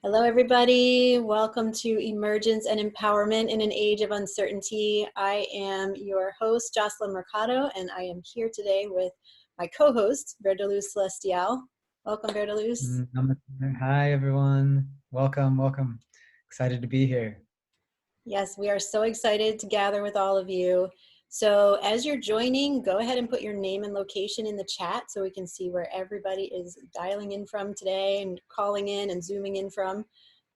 Hello, everybody. Welcome to Emergence and Empowerment in an Age of Uncertainty. I am your host, Jocelyn Mercado, and I am here today with my co-host, VerDarLuz CelestiOwl. Welcome, VerDarLuz. Hi, everyone. Welcome. Excited to be here. Yes, we are so excited to gather with all of you. So as you're joining, go ahead and put your name and location in the chat so we can see where everybody is dialing in from today and calling in and zooming in from.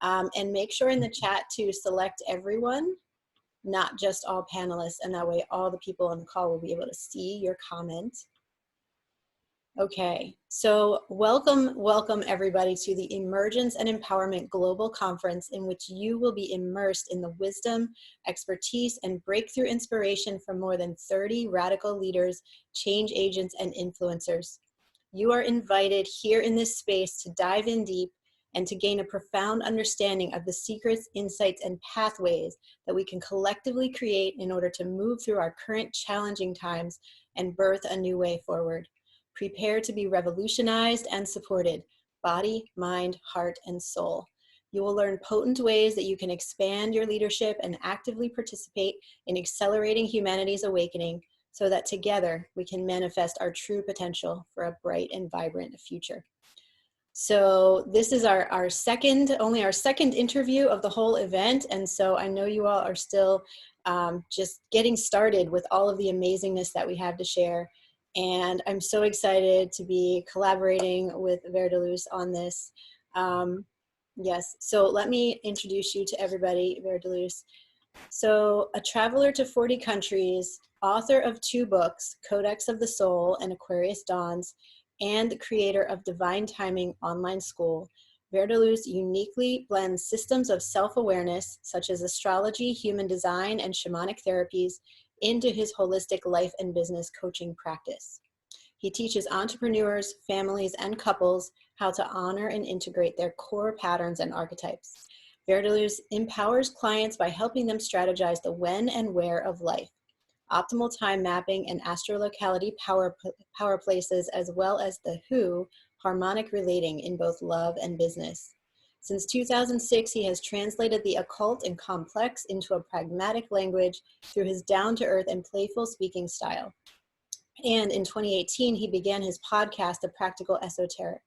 And make sure in the chat to select everyone, not just all panelists, and that way all the people on the call will be able to see your comment. Okay, so welcome everybody to the Emergence and Empowerment Global Conference, in which you will be immersed in the wisdom, expertise, and breakthrough inspiration from more than 30 radical leaders, change agents, and influencers. You are invited here in this space to dive in deep and to gain a profound understanding of the secrets, insights, and pathways that we can collectively create in order to move through our current challenging times and birth a new way forward. Prepare to be revolutionized and supported, body, mind, heart, and soul. You will learn potent ways that you can expand your leadership and actively participate in accelerating humanity's awakening so that together we can manifest our true potential for a bright and vibrant future. So this is our second interview of the whole event. And so I know you all are still just getting started with all of the amazingness that we have to share. And I'm so excited to be collaborating with VerDarLuz on this. Yes, so let me introduce you to everybody, VerDarLuz. So a traveler to 40 countries, author of 2 books, Codex of the Soul and Aquarius Dawns, and the creator of Divine Timing Online School, VerDarLuz uniquely blends systems of self-awareness, such as astrology, human design, and shamanic therapies, into his holistic life and business coaching practice. He teaches entrepreneurs, families, and couples how to honor and integrate their core patterns and archetypes. VerDarLuz empowers clients by helping them strategize the when and where of life, optimal time mapping and astrolocality power places, as well as the who, harmonic relating in both love and business. Since 2006, he has translated the occult and complex into a pragmatic language through his down-to-earth and playful speaking style. And in 2018, he began his podcast, The Practical Esoteric.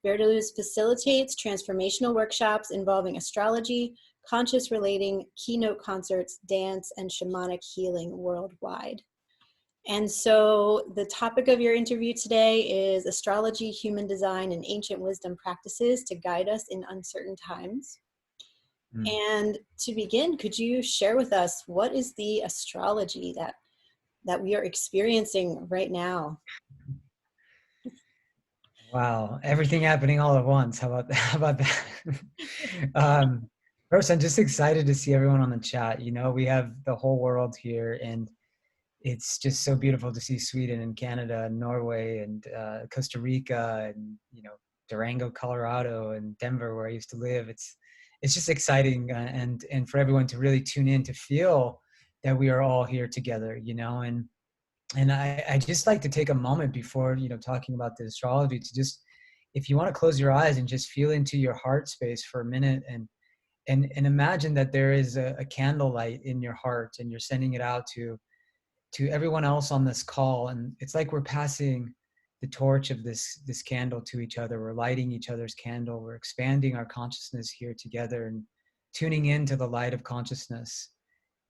VerDarLuz facilitates transformational workshops involving astrology, conscious relating, keynote concerts, dance, and shamanic healing worldwide. And so the topic of your interview today is astrology, human design, and ancient wisdom practices to guide us in uncertain times. And to begin, could you share with us what is the astrology that we are experiencing right now? Wow, everything happening all at once. How about that? How about that? First, I'm just excited to see everyone on the chat. You know, we have the whole world here, and it's just so beautiful to see Sweden and Canada and Norway and Costa Rica and, you know, Durango, Colorado, and Denver, where I used to live. It's just exciting, and for everyone to really tune in to feel that we are all here together, you know. And I just like to take a moment before, you know, talking about the astrology to just, if you want to close your eyes and just feel into your heart space for a minute and imagine that there is a candlelight in your heart and you're sending it out to everyone else on this call. And it's like we're passing the torch of this candle to each other. We're lighting each other's candle. We're expanding our consciousness here together and tuning into the light of consciousness.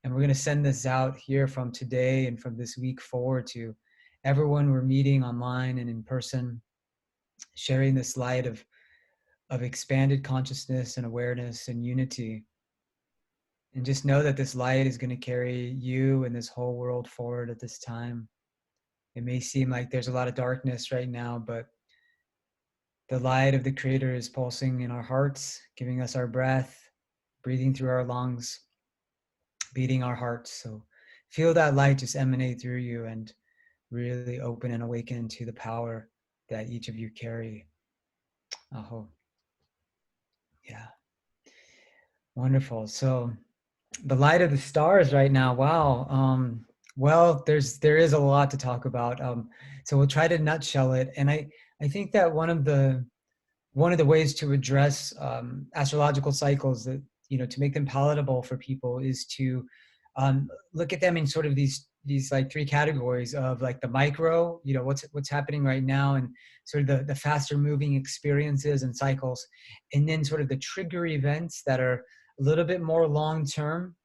And we're going to send this out here from today and from this week forward to everyone we're meeting online and in person, sharing this light of expanded consciousness and awareness and unity. And just know that this light is going to carry you and this whole world forward at this time. It may seem like there's a lot of darkness right now, but the light of the Creator is pulsing in our hearts, giving us our breath, breathing through our lungs, beating our hearts. So feel that light just emanate through you and really open and awaken to the power that each of you carry. Aho. Yeah. Wonderful. So the light of the stars right now. Wow. Well, there is a lot to talk about. So we'll try to nutshell it. And I think that one of the one of the ways to address astrological cycles, that, to make them palatable for people, is to look at them in sort of these like three categories of like the micro, what's happening right now, and sort of the faster moving experiences and cycles, and then sort of the trigger events that are a little bit more long term,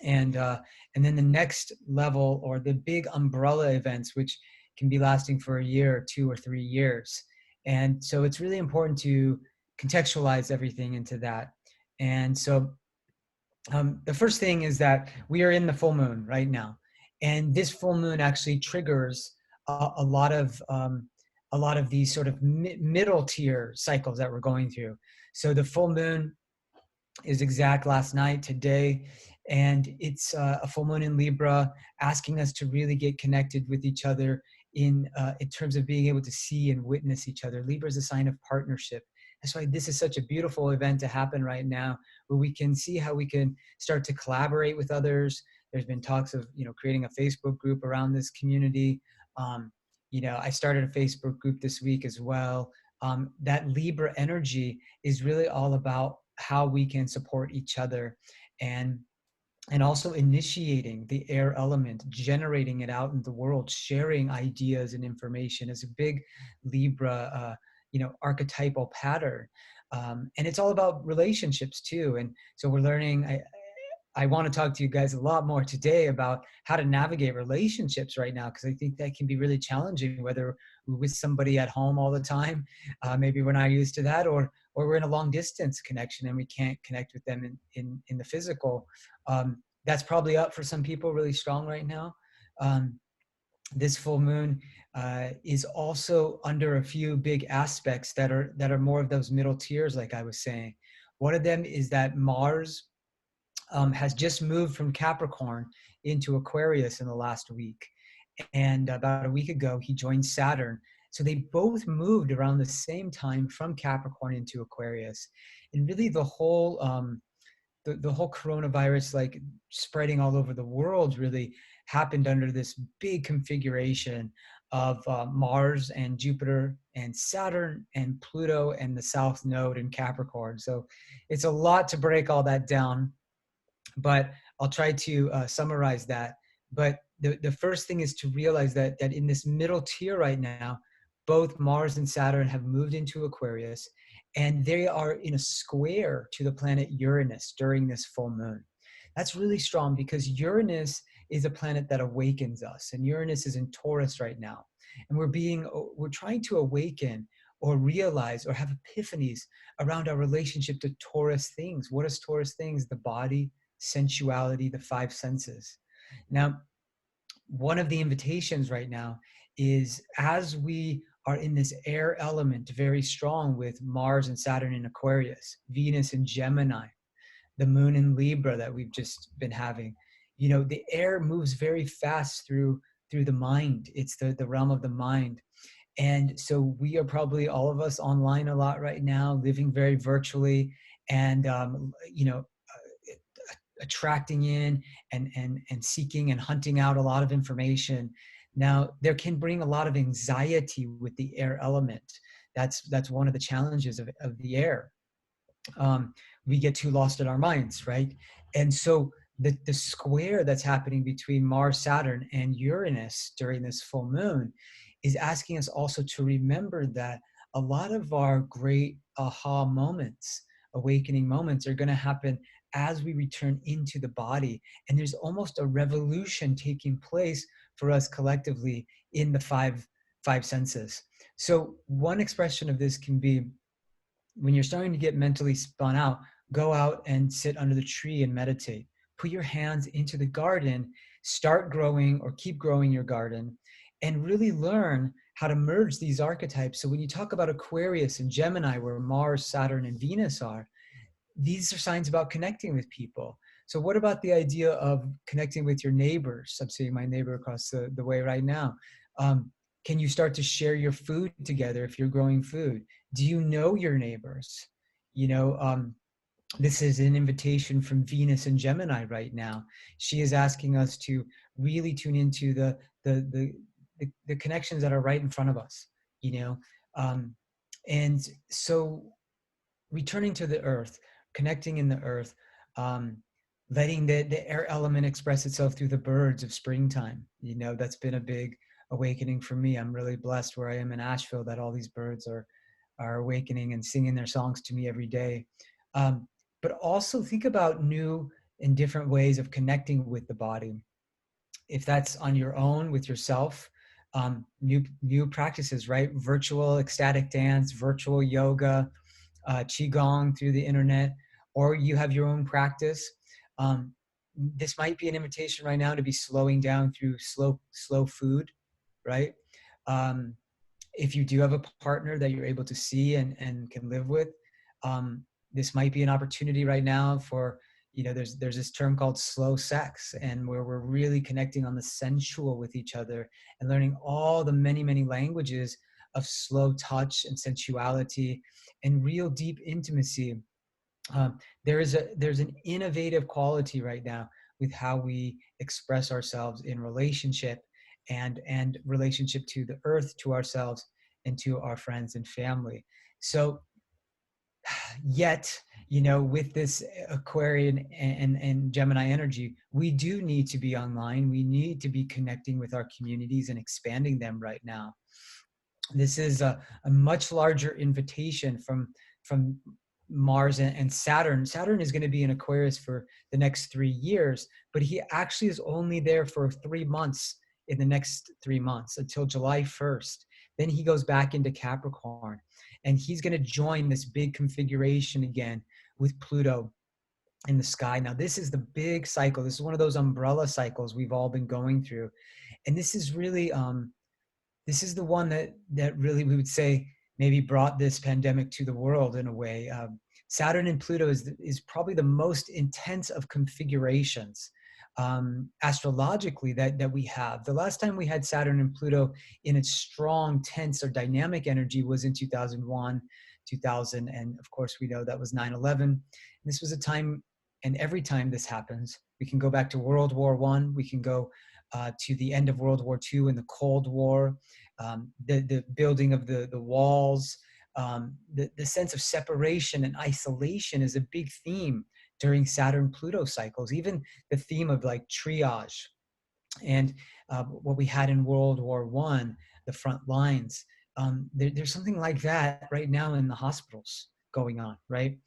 and then the next level, or the big umbrella events, which can be lasting for a year or 2 or 3 years. And so it's really important to contextualize everything into that. And so the first thing is that we are in the full moon right now, and this full moon actually triggers a lot of these sort of middle tier cycles that we're going through. So the full moon is exact last night, today, and it's a full moon in Libra, asking us to really get connected with each other in terms of being able to see and witness each other. Libra is a sign of partnership. That's why this is such a beautiful event to happen right now, where we can see how we can start to collaborate with others. There's been talks of creating a Facebook group around this community. Um, I started a Facebook group this week as well. That Libra energy is really all about how we can support each other, and also initiating the air element, generating it out in the world, sharing ideas and information is a big Libra archetypal pattern. And it's all about relationships too. And so we're learning, I want to talk to you guys a lot more today about how to navigate relationships right now, because I think that can be really challenging, whether we're with somebody at home all the time, maybe we're not used to that, or we're in a long distance connection and we can't connect with them in the physical. That's probably up for some people really strong right now. This full moon is also under a few big aspects that are more of those middle tiers, like I was saying. One of them is that Mars has just moved from Capricorn into Aquarius in the last week. And about a week ago, he joined Saturn. So they both moved around the same time from Capricorn into Aquarius. And really the whole coronavirus, like spreading all over the world, really happened under this big configuration of Mars and Jupiter and Saturn and Pluto and the South Node in Capricorn. So it's a lot to break all that down, but I'll try to summarize that. But the first thing is to realize that in this middle tier right now, both Mars and Saturn have moved into Aquarius, and they are in a square to the planet Uranus during this full moon. That's really strong, because Uranus is a planet that awakens us, and Uranus is in Taurus right now. And we're trying to awaken or realize or have epiphanies around our relationship to Taurus things. What is Taurus things? The body, sensuality, the five senses. Now, one of the invitations right now is, as we are in this air element very strong with Mars and Saturn in Aquarius, Venus in Gemini, the moon in Libra that we've just been having, the air moves very fast through the mind. It's the realm of the mind. And so we are probably, all of us, online a lot right now, living very virtually, and attracting in and seeking and hunting out a lot of information. Now, there can bring a lot of anxiety with the air element. That's one of the challenges of the air. We get too lost in our minds, right? And so the square that's happening between Mars, Saturn, and Uranus during this full moon is asking us also to remember that a lot of our great aha moments, awakening moments, are going to happen as we return into the body. And there's almost a revolution taking place for us collectively in the five senses. So one expression of this can be, when you're starting to get mentally spun out, go out and sit under the tree and meditate. Put your hands into the garden, start growing or keep growing your garden, and really learn how to merge these archetypes. So when you talk about Aquarius and Gemini, where Mars, Saturn, and Venus are, these are signs about connecting with people. So what about the idea of connecting with your neighbors? I'm seeing my neighbor across the way right now. Can you start to share your food together if you're growing food? Do you know your neighbors? This is an invitation from Venus and Gemini right now. She is asking us to really tune into the connections that are right in front of us. Um, And so returning to the earth, connecting in the earth, um, letting the air element express itself through the birds of springtime. You know, that's been a big awakening for me. I'm really blessed where I am in Asheville that all these birds are awakening and singing their songs to me every day. But also think about new and different ways of connecting with the body. If that's on your own with yourself, new practices, right? Virtual ecstatic dance, virtual yoga, qigong through the internet, or you have your own practice. Um, this might be an invitation right now to be slowing down through slow food, right? Um, if you do have a partner that you're able to see and can live with, um, this might be an opportunity right now for, you know, there's this term called slow sex, and where we're really connecting on the sensual with each other and learning all the many languages of slow touch and sensuality and real deep intimacy. There's an innovative quality right now with how we express ourselves in relationship and relationship to the earth, to ourselves, and to our friends and family. So yet, you know, with this Aquarian and Gemini energy, we do need to be online. We need to be connecting with our communities and expanding them right now. This is a much larger invitation from Mars and Saturn. Saturn is going to be in Aquarius for the next 3 years, but he actually is only there for 3 months in the next 3 months until July 1st. Then he goes back into Capricorn, and he's going to join this big configuration again with Pluto in the sky. Now, this is the big cycle. This is one of those umbrella cycles we've all been going through. And this is really this is the one that really we would say maybe brought this pandemic to the world in a way. Saturn and Pluto is probably the most intense of configurations astrologically that we have. The last time we had Saturn and Pluto in its strong, tense, or dynamic energy was in 2001, 2000, and of course we know that was 9/11. This was a time, and every time this happens, we can go back to World War I, we can go to the end of World War II and the Cold War, the building of the walls, the sense of separation and isolation is a big theme during Saturn-Pluto cycles, even the theme of like triage and what we had in World War I, the front lines. There's something like that right now in the hospitals going on, right?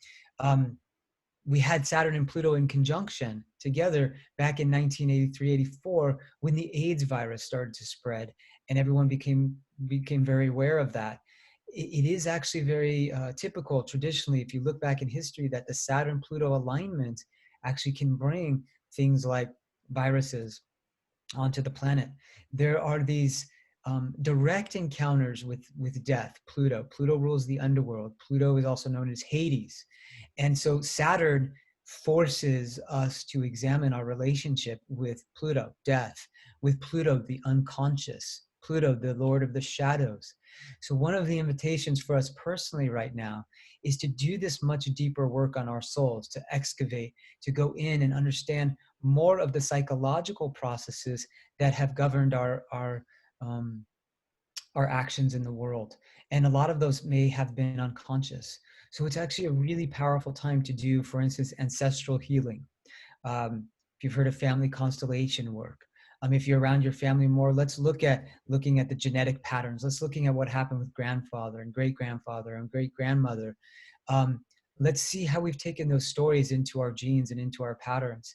We had Saturn and Pluto in conjunction together back in 1983, 84, when the AIDS virus started to spread, and everyone became very aware of that. It is actually very typical traditionally, if you look back in history, that the Saturn-Pluto alignment actually can bring things like viruses onto the planet. There are these direct encounters with death. Pluto rules the underworld. Pluto is also known as Hades. And so Saturn forces us to examine our relationship with Pluto, death, with Pluto, the unconscious, Pluto, the Lord of the shadows. So one of the invitations for us personally right now is to do this much deeper work on our souls, to excavate, to go in and understand more of the psychological processes that have governed our actions in the world. And a lot of those may have been unconscious. So it's actually a really powerful time to do, for instance, ancestral healing. If you've heard of family constellation work, if you're around your family more, let's looking at the genetic patterns. Let's looking at what happened with grandfather and great grandfather and great grandmother. Um, let's see how we've taken those stories into our genes and into our patterns.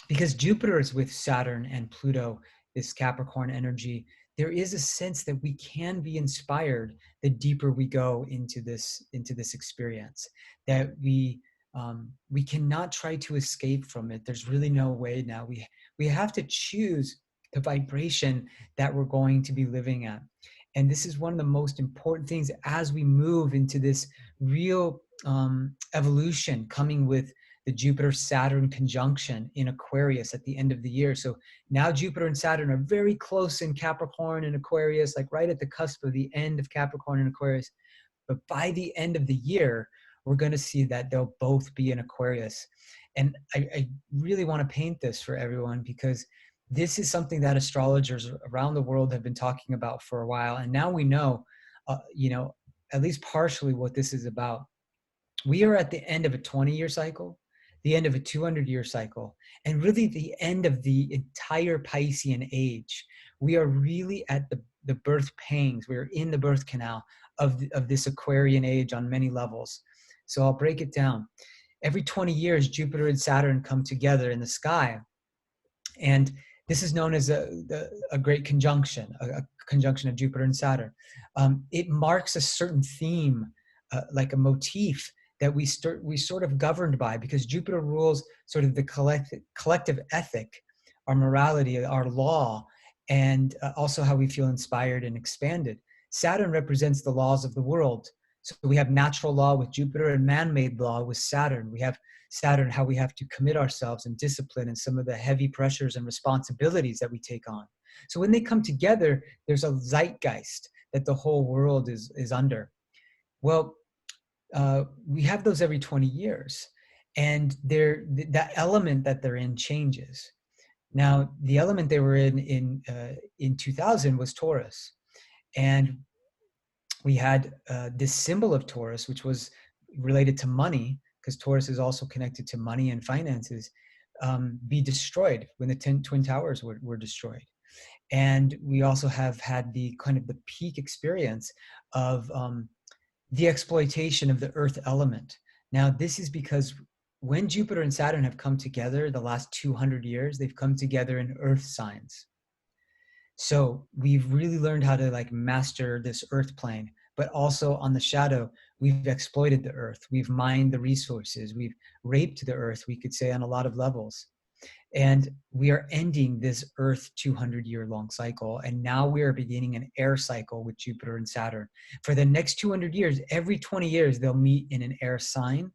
Because Jupiter is with Saturn and Pluto, this Capricorn energy, there is a sense that we can be inspired the deeper we go into this experience. That we cannot try to escape from it. There's really no way now. We have to choose the vibration that we're going to be living at. And this is one of the most important things as we move into this real evolution coming with the Jupiter-Saturn conjunction in Aquarius at the end of the year. So now Jupiter and Saturn are very close in Capricorn and Aquarius, like right at the cusp of the end of Capricorn and Aquarius. But by the end of the year, we're going to see that they'll both be in Aquarius. And I really want to paint this for everyone because this is something that astrologers around the world have been talking about for a while. And now we know, at least partially what this is about. We are at the end of a 20-year cycle, the end of a 200-year cycle, and really the end of the entire Piscean age. We are really at the birth pangs. We're in the birth canal of this Aquarian age on many levels. So I'll break it down. Every 20 years, Jupiter and Saturn come together in the sky. And this is known as a great conjunction, a conjunction of Jupiter and Saturn. It marks a certain theme, like a motif that we sort of governed by, because Jupiter rules sort of the collective ethic, our morality, our law, and also how we feel inspired and expanded. Saturn represents the laws of the world. So we have natural law with Jupiter and man-made law with Saturn. We have Saturn, how we have to commit ourselves and discipline and some of the heavy pressures and responsibilities that we take on. So when they come together, there's a zeitgeist that the whole world is under. Well, we have those every 20 years, and that element that they're in changes. Now, the element they were in 2000 was Taurus, and we had this symbol of Taurus, which was related to money, because Taurus is also connected to money and finances, be destroyed when the Twin Towers were destroyed. And we also have had the kind of the peak experience of the exploitation of the earth element. Now, this is because when Jupiter and Saturn have come together the last 200 years, they've come together in earth signs. So we've really learned how to like master this earth plane, but also on the shadow, we've exploited the earth. We've mined the resources. We've raped the earth, we could say, on a lot of levels. And we are ending this earth 200-year long cycle. And now we are beginning an air cycle with Jupiter and Saturn. For the next 200 years, every 20 years, they'll meet in an air sign.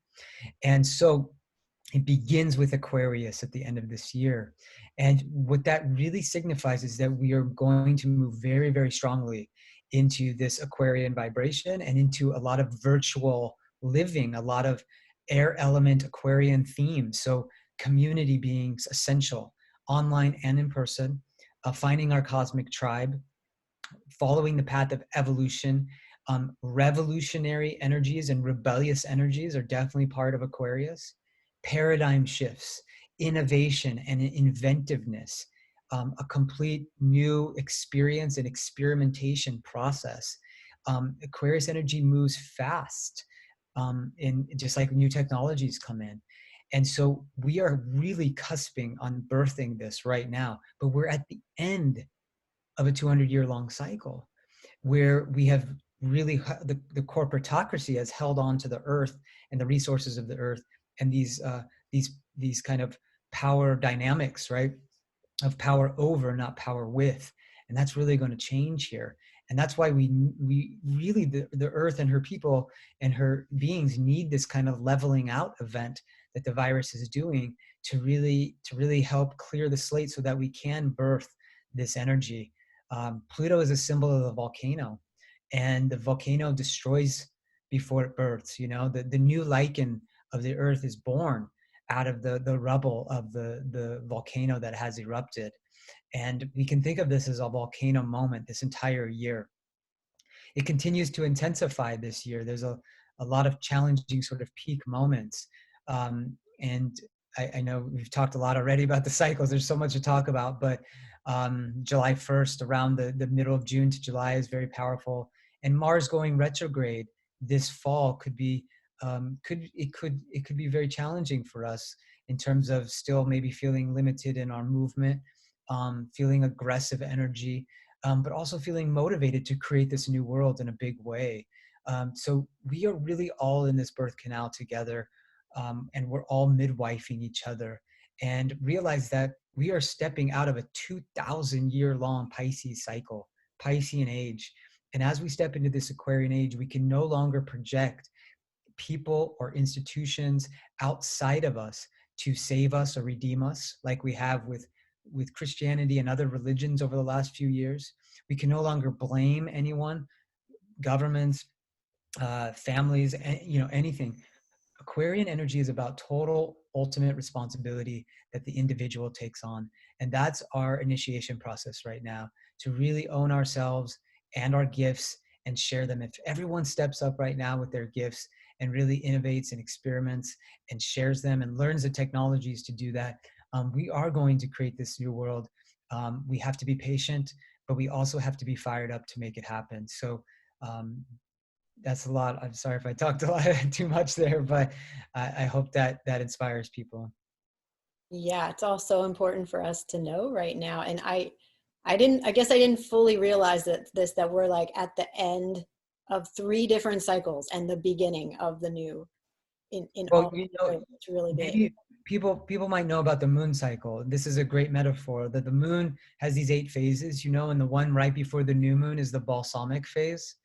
And so it begins with Aquarius at the end of this year. And what that really signifies is that we are going to move very, very strongly into this Aquarian vibration and into a lot of virtual living, a lot of air element Aquarian themes. So community being essential, online and in person, finding our cosmic tribe, following the path of evolution. Revolutionary energies and rebellious energies are definitely part of Aquarius. Paradigm shifts, innovation and inventiveness, a complete new experience and experimentation process. Aquarius energy moves fast, and just like new technologies come in. And so we are really cusping on birthing this right now, but we're at the end of a 200-year long cycle where we have really, the corporatocracy has held on to the earth and the resources of the earth, and these kind of power dynamics, right? Of power over, not power with. And that's really going to change here. And that's why we really, the earth and her people and her beings need this kind of leveling out event that the virus is doing to really help clear the slate so that we can birth this energy. Pluto is a symbol of the volcano, and the volcano destroys before it births. You know, the new lichen of the earth is born out of the rubble of the volcano that has erupted. And we can think of this as a volcano moment this entire year. It continues to intensify this year. There's a lot of challenging sort of peak moments. And I know we've talked a lot already about the cycles. There's so much to talk about, but July 1st, around the middle of June to July, is very powerful. And Mars going retrograde this fall could be very challenging for us in terms of still maybe feeling limited in our movement, feeling aggressive energy, but also feeling motivated to create this new world in a big way. So we are really all in this birth canal together, and we're all midwifing each other, and realize that we are stepping out of a 2,000-year-long Pisces cycle, Piscean age. And as we step into this Aquarian age, we can no longer project people or institutions outside of us to save us or redeem us like we have with Christianity and other religions over the last few years. We can no longer blame anyone, governments, families, anything. Aquarian energy is about total ultimate responsibility that the individual takes on. And that's our initiation process right now, to really own ourselves and our gifts and share them. If everyone steps up right now with their gifts and really innovates and experiments and shares them and learns the technologies to do that, we are going to create this new world. We have to be patient, but we also have to be fired up to make it happen. So that's a lot. I'm sorry if I talked a lot too much there, but I hope that that inspires people. Yeah, it's all so important for us to know right now. And I guess I didn't fully realize that we're like at the end of 3 different cycles and the beginning of the new in Well, all ways. It's really big. maybe people might know about the moon cycle. This is a great metaphor that the moon has these 8 phases, and the one right before the new moon is the balsamic phase.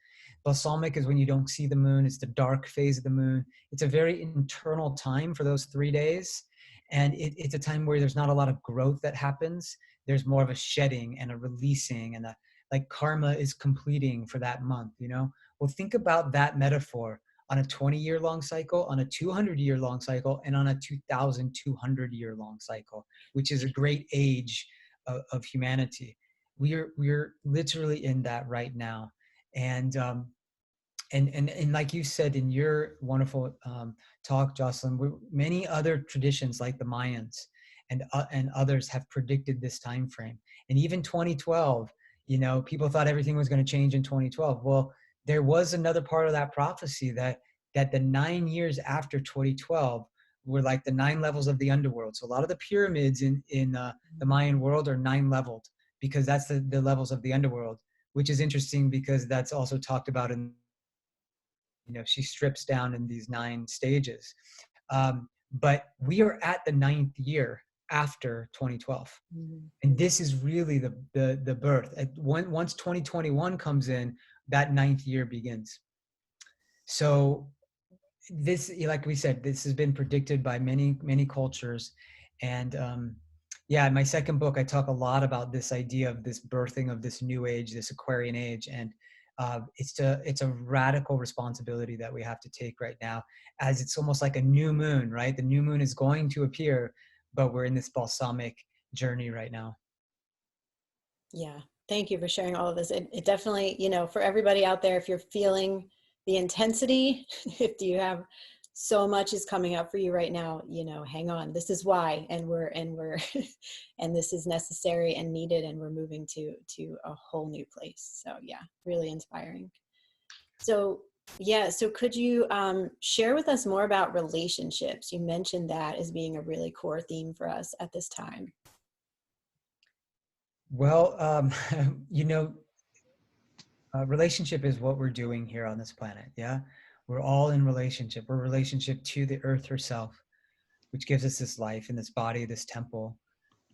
Balsamic is when you don't see the moon. It's the dark phase of the moon. It's a very internal time for those 3 days. And it's a time where there's not a lot of growth that happens. There's more of a shedding and a releasing, and like karma is completing for that month. Well, think about that metaphor on a 20-year long cycle, on a 200-year long cycle, and on a 2,200-year long cycle, which is a great age of humanity. We're literally in that right now. And and like you said in your wonderful talk, Jocelyn, many other traditions like the Mayans and others have predicted this time frame. And even 2012, people thought everything was going to change in 2012. Well, there was another part of that prophecy that the 9 years after 2012 were like the 9 levels of the underworld. So a lot of the pyramids in the Mayan world are 9 leveled because that's the levels of the underworld, which is interesting because that's also talked about in she strips down in these 9 stages. But we are at the 9th year after 2012. Mhm. And this is really the birth. Once 2021 comes in, that 9th year begins. So this, like we said, this has been predicted by many cultures. And yeah, in my second book, I talk a lot about this idea of this birthing of this new age, this Aquarian age. And it's a radical responsibility that we have to take right now, as it's almost like a new moon, right? The new moon is going to appear, but we're in this balsamic journey right now. Yeah. Thank you for sharing all of this. It definitely, for everybody out there, if you're feeling the intensity, if you have so much is coming up for you right now, hang on. This is why, and we're and this is necessary and needed, and we're moving to a whole new place. So yeah, really inspiring. So yeah, so could you share with us more about relationships? You mentioned that as being a really core theme for us at this time. Well, relationship is what we're doing here on this planet. Yeah. We're all in relationship. We're relationship to the earth herself, which gives us this life and this body, this temple.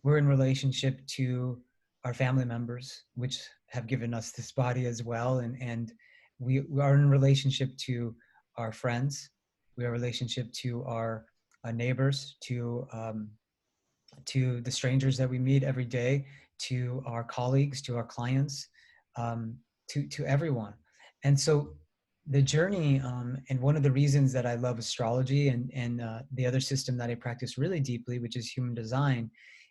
We're in relationship to our family members, which have given us this body as well. And we are in relationship to our friends. We are in relationship to our neighbors, to the strangers that we meet every day, to our colleagues, to our clients, to everyone. And so the journey, and one of the reasons that I love astrology and the other system that I practice really deeply, which is human design,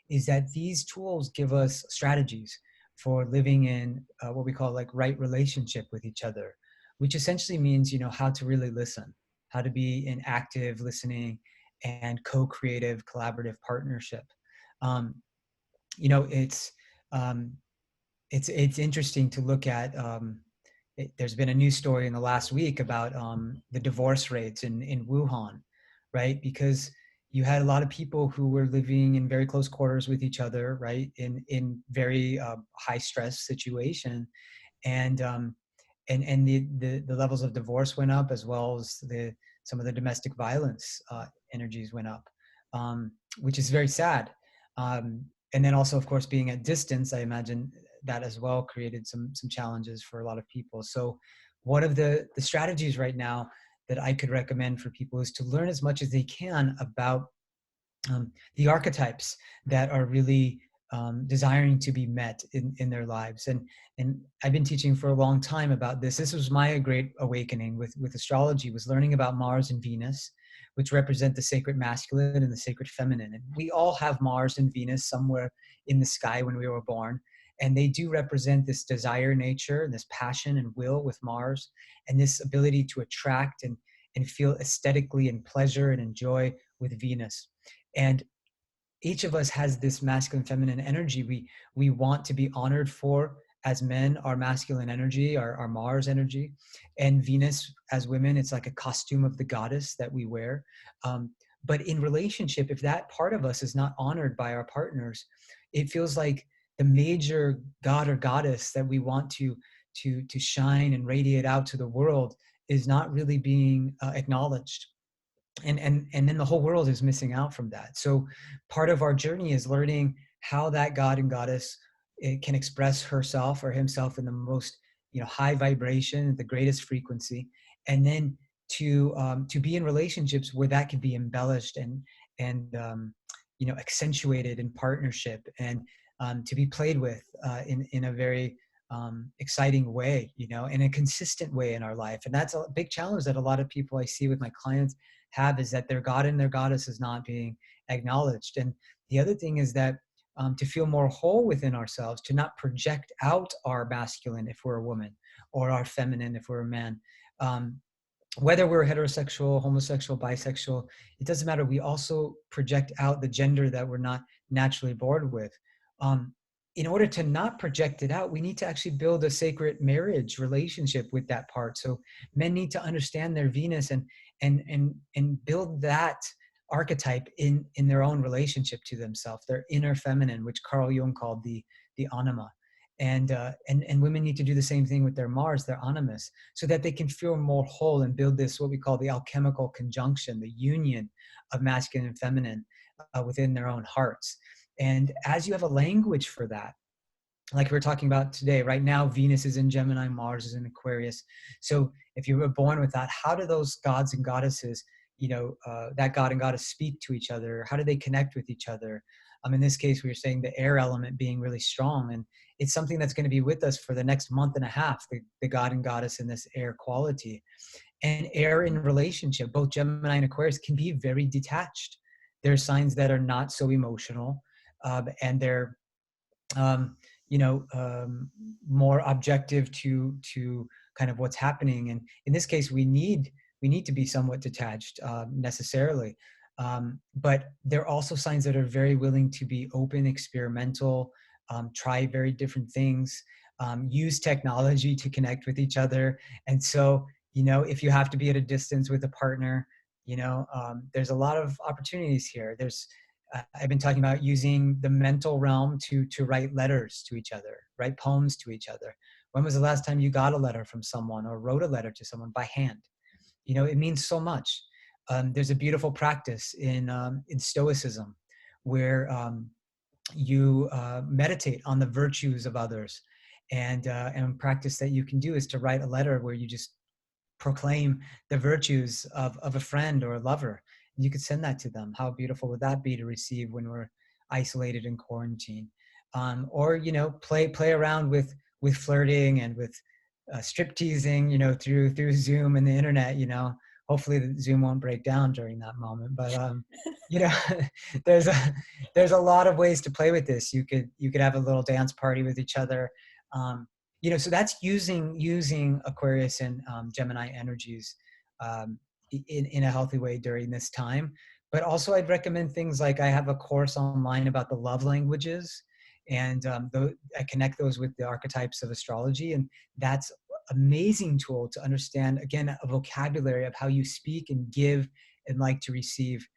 is that these tools give us strategies for living in what we call like right relationship with each other, which essentially means, how to really listen, how to be in active listening and co-creative collaborative partnership. um, it's it's interesting to look at. There's been a news story in the last week about the divorce rates in Wuhan, right? Because you had a lot of people who were living in very close quarters with each other, right, in very high stress situation, and the levels of divorce went up, as well as some of the domestic violence energies went up, which is very sad. And then also, of course, being at distance, I imagine that as well created some challenges for a lot of people. So one of the strategies right now that I could recommend for people is to learn as much as they can about the archetypes that are really desiring to be met in their lives. And I've been teaching for a long time about this. This was my great awakening with astrology, was learning about Mars and Venus, which represent the sacred masculine and the sacred feminine. And we all have Mars and Venus somewhere in the sky when we were born. And they do represent this desire nature, this passion and will with Mars, and this ability to attract and feel aesthetically and pleasure and enjoy with Venus. And each of us has this masculine feminine energy we want to be honored for. As men, our masculine energy, our Mars energy, and Venus as women, it's like a costume of the goddess that we wear. But in relationship, if that part of us is not honored by our partners, it feels like the major god or goddess that we want to shine and radiate out to the world is not really being acknowledged. And then the whole world is missing out from that. So part of our journey is learning how that god and goddess can express herself or himself in the most high vibration, the greatest frequency, and then to be in relationships where that can be embellished and accentuated in partnership, and to be played with in a very exciting way, in a consistent way in our life. And that's a big challenge that a lot of people I see with my clients have, is that their god and their goddess is not being acknowledged. And the other thing is that to feel more whole within ourselves, to not project out our masculine if we're a woman, or our feminine if we're a man. Whether we're heterosexual, homosexual, bisexual, it doesn't matter. We also project out the gender that we're not naturally born with. In order to not project it out, we need to actually build a sacred marriage relationship with that part. So men need to understand their Venus and build that archetype in their own relationship to themselves, their inner feminine, which Carl Jung called the anima. And women need to do the same thing with their Mars, their animus, so that they can feel more whole and build this, what we call the alchemical conjunction, the union of masculine and feminine within their own hearts. And as you have a language for that, like we're talking about today, right now, Venus is in Gemini, Mars is in Aquarius. So if you were born with that, how do those gods and goddesses, that god and goddess speak to each other? How do they connect with each other? In this case, we were saying the air element being really strong, and it's something that's going to be with us for the next month and a half, the god and goddess in this air quality. And air in relationship, both Gemini and Aquarius, can be very detached. There are signs that are not so emotional, and they're more objective to kind of what's happening. And in this case, we need to be somewhat detached necessarily. But there are also signs that are very willing to be open, experimental, try very different things, use technology to connect with each other. And so, if you have to be at a distance with a partner, there's a lot of opportunities here. I've been talking about using the mental realm to write letters to each other, write poems to each other. When was the last time you got a letter from someone or wrote a letter to someone by hand? It means so much. There's a beautiful practice in Stoicism where you meditate on the virtues of others, and practice that you can do is to write a letter where you just proclaim the virtues of a friend or a lover. You could send that to them. How beautiful would that be to receive when we're isolated in quarantine? Or play around with flirting and with strip teasing, through Zoom and the internet. Hopefully the Zoom won't break down during that moment. But there's a lot of ways to play with this. You could have a little dance party with each other. So that's using Aquarius and Gemini energies in a healthy way during this time. But also I'd recommend things like, I have a course online about the love languages, and I connect those with the archetypes of astrology. And that's amazing tool to understand, again, a vocabulary of how you speak and give and like to receive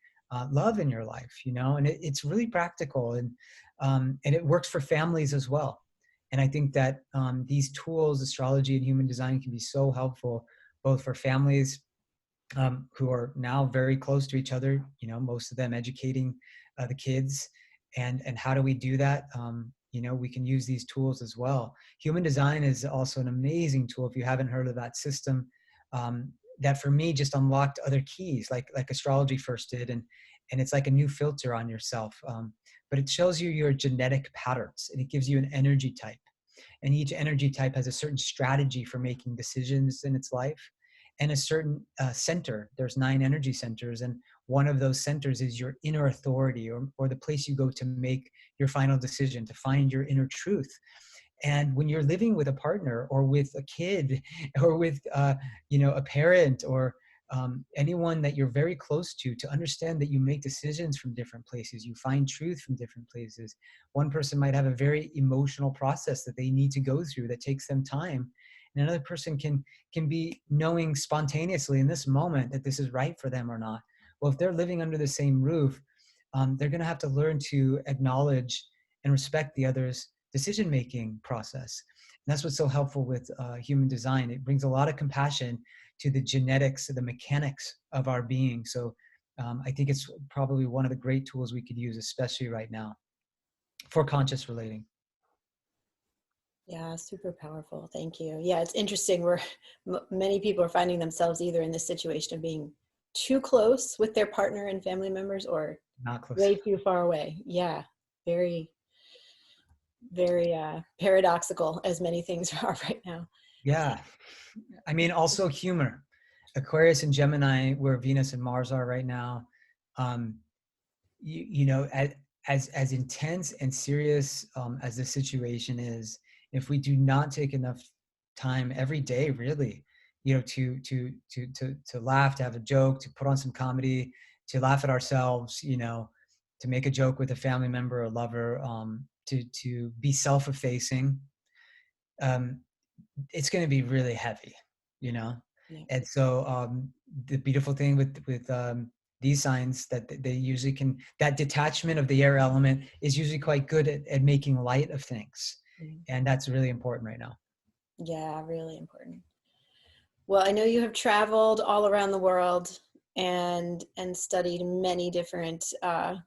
love in your life, and it's really practical, and it works for families as well. And I think that these tools, astrology and human design, can be so helpful both for families who are now very close to each other, most of them educating the kids. And how do we do that? We can use these tools as well. Human design is also an amazing tool. If you haven't heard of that system, that for me just unlocked other keys, like astrology first did. And it's like a new filter on yourself. But it shows you your genetic patterns, and it gives you an energy type. And each energy type has a certain strategy for making decisions in its life. and a certain center. There's 9 energy centers, and one of those centers is your inner authority, or the place you go to make your final decision, to find your inner truth. And when you're living with a partner or with a kid or with a parent, or anyone that you're very close to understand that you make decisions from different places, you find truth from different places. One person might have a very emotional process that they need to go through that takes them time, and another person can be knowing spontaneously in this moment that this is right for them or not. Well, if they're living under the same roof, they're going to have to learn to acknowledge and respect the other's decision-making process. And that's what's so helpful with human design. It brings a lot of compassion to the genetics, the mechanics of our being. So I think it's probably one of the great tools we could use, especially right now, for conscious relating. Yeah, super powerful. Thank you. Yeah, it's interesting. Many people are finding themselves either in this situation of being too close with their partner and family members, or Not close. way too far away. Yeah, very, very paradoxical, as many things are right now. Yeah. I mean, also humor. Aquarius and Gemini, where Venus and Mars are right now, as intense and serious as the situation is, if we do not take enough time every day, really, to laugh, to have a joke, to put on some comedy, to laugh at ourselves, to make a joke with a family member or lover, to be self-effacing, it's going to be really heavy, you know. Yeah. And so the beautiful thing with these signs, that they usually can, that detachment of the air element is usually quite good at making light of things. And that's really important right now. Yeah, really important. Well, I know you have traveled all around the world and studied many different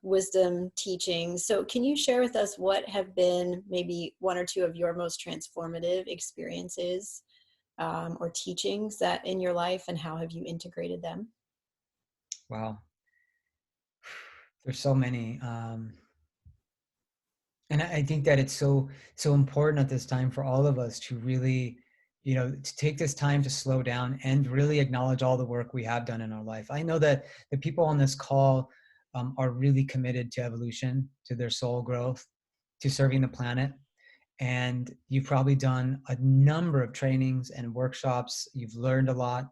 wisdom teachings. So can you share with us what have been maybe one or two of your most transformative experiences or teachings that in your life, and how have you integrated them? Wow, there's so many. And I think that it's so important at this time for all of us to really, to take this time to slow down and really acknowledge all the work we have done in our life. I know that the people on this call are really committed to evolution, to their soul growth, to serving the planet. And you've probably done a number of trainings and workshops. You've learned a lot.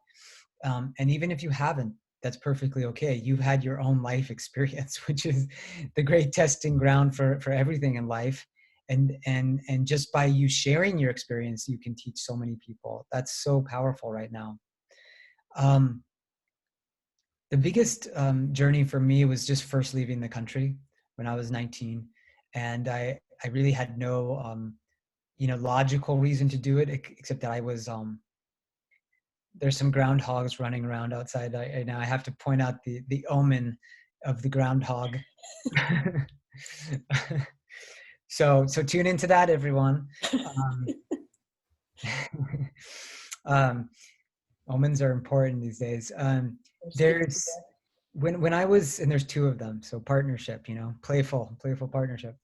And even if you haven't, that's perfectly okay. You've had your own life experience, which is the great testing ground for everything in life. And just by you sharing your experience, you can teach so many people. That's so powerful right now. The biggest journey for me was just first leaving the country when I was 19. And I really had no logical reason to do it, except that I was there's some groundhogs running around outside. Now I have to point out the omen of the groundhog. So tune into that, everyone. Um, Omens are important these days. There's when I was, and there's two of them, so partnership, playful partnership.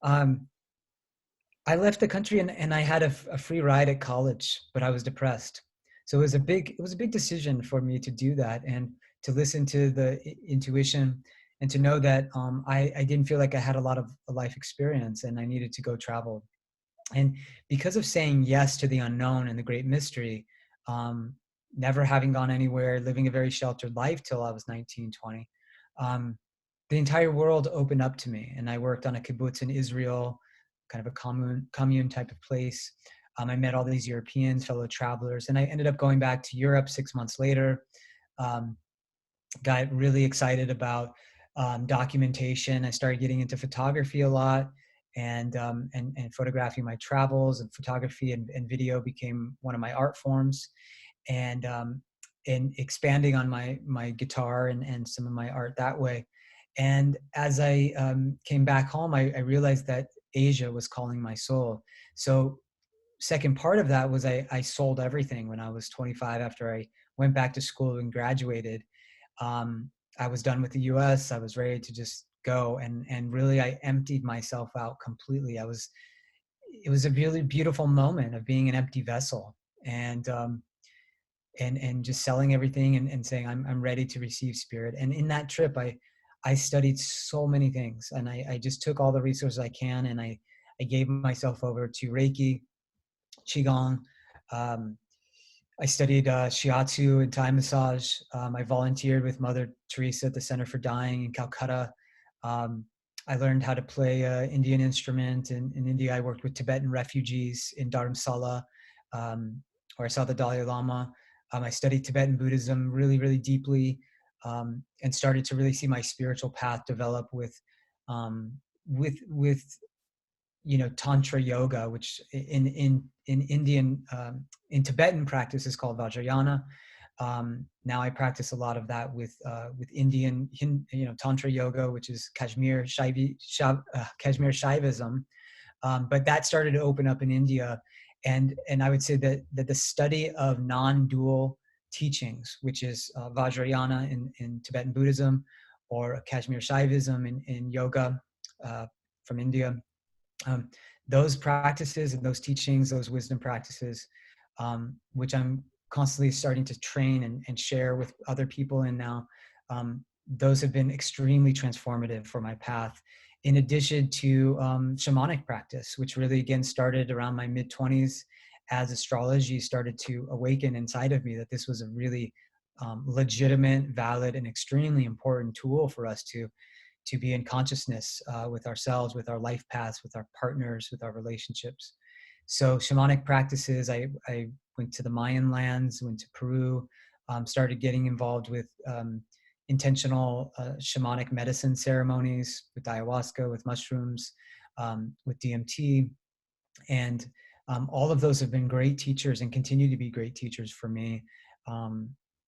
I left the country and I had a free ride at college, but I was depressed. So it was a big decision for me to do that, and to listen to the intuition, and to know that I didn't feel like I had a lot of life experience and I needed to go travel. And because of saying yes to the unknown and the great mystery, never having gone anywhere, living a very sheltered life till I was 19, 20, the entire world opened up to me. And I worked on a kibbutz in Israel, kind of a commune type of place. I met all these Europeans, fellow travelers, and I ended up going back to Europe 6 months later. Got really excited about documentation. I started getting into photography a lot, and photographing my travels, and photography and video became one of my art forms, and expanding on my guitar and some of my art that way. And as I came back home, I realized that Asia was calling my soul. So second part of that was I sold everything when I was 25. After I went back to school and graduated, I was done with the US. I was ready to just go, and really I emptied myself out completely. It was a really beautiful moment of being an empty vessel. And and just selling everything and saying, I'm ready to receive spirit. And in that trip, I studied so many things, and I just took all the resources I can, and I gave myself over to Reiki, Qigong. Um, I studied shiatsu and Thai massage. I volunteered with Mother Teresa at the Center for Dying in Calcutta. Um, I learned how to play an Indian instrument. In India, I worked with Tibetan refugees in Dharamsala, where I saw the Dalai Lama. I studied Tibetan Buddhism really, really deeply, and started to really see my spiritual path develop with Tantra yoga, which in Indian in Tibetan practice is called Vajrayana. Now I practice a lot of that with Indian Tantra yoga, which is Kashmir Shaivism. But that started to open up in India, and I would say that the study of non-dual teachings, which is Vajrayana in Tibetan Buddhism, or Kashmir Shaivism in yoga from India, those practices and those teachings, those wisdom practices, which I'm constantly starting to train and share with other people. And now those have been extremely transformative for my path. In addition to shamanic practice, which really again started around my mid-20s as astrology started to awaken inside of me, that this was a really legitimate, valid, and extremely important tool for us to be in consciousness with ourselves, with our life paths, with our partners, with our relationships. So shamanic practices, I went to the Mayan lands, went to Peru, started getting involved with intentional shamanic medicine ceremonies, with ayahuasca, with mushrooms, with DMT. And all of those have been great teachers and continue to be great teachers for me.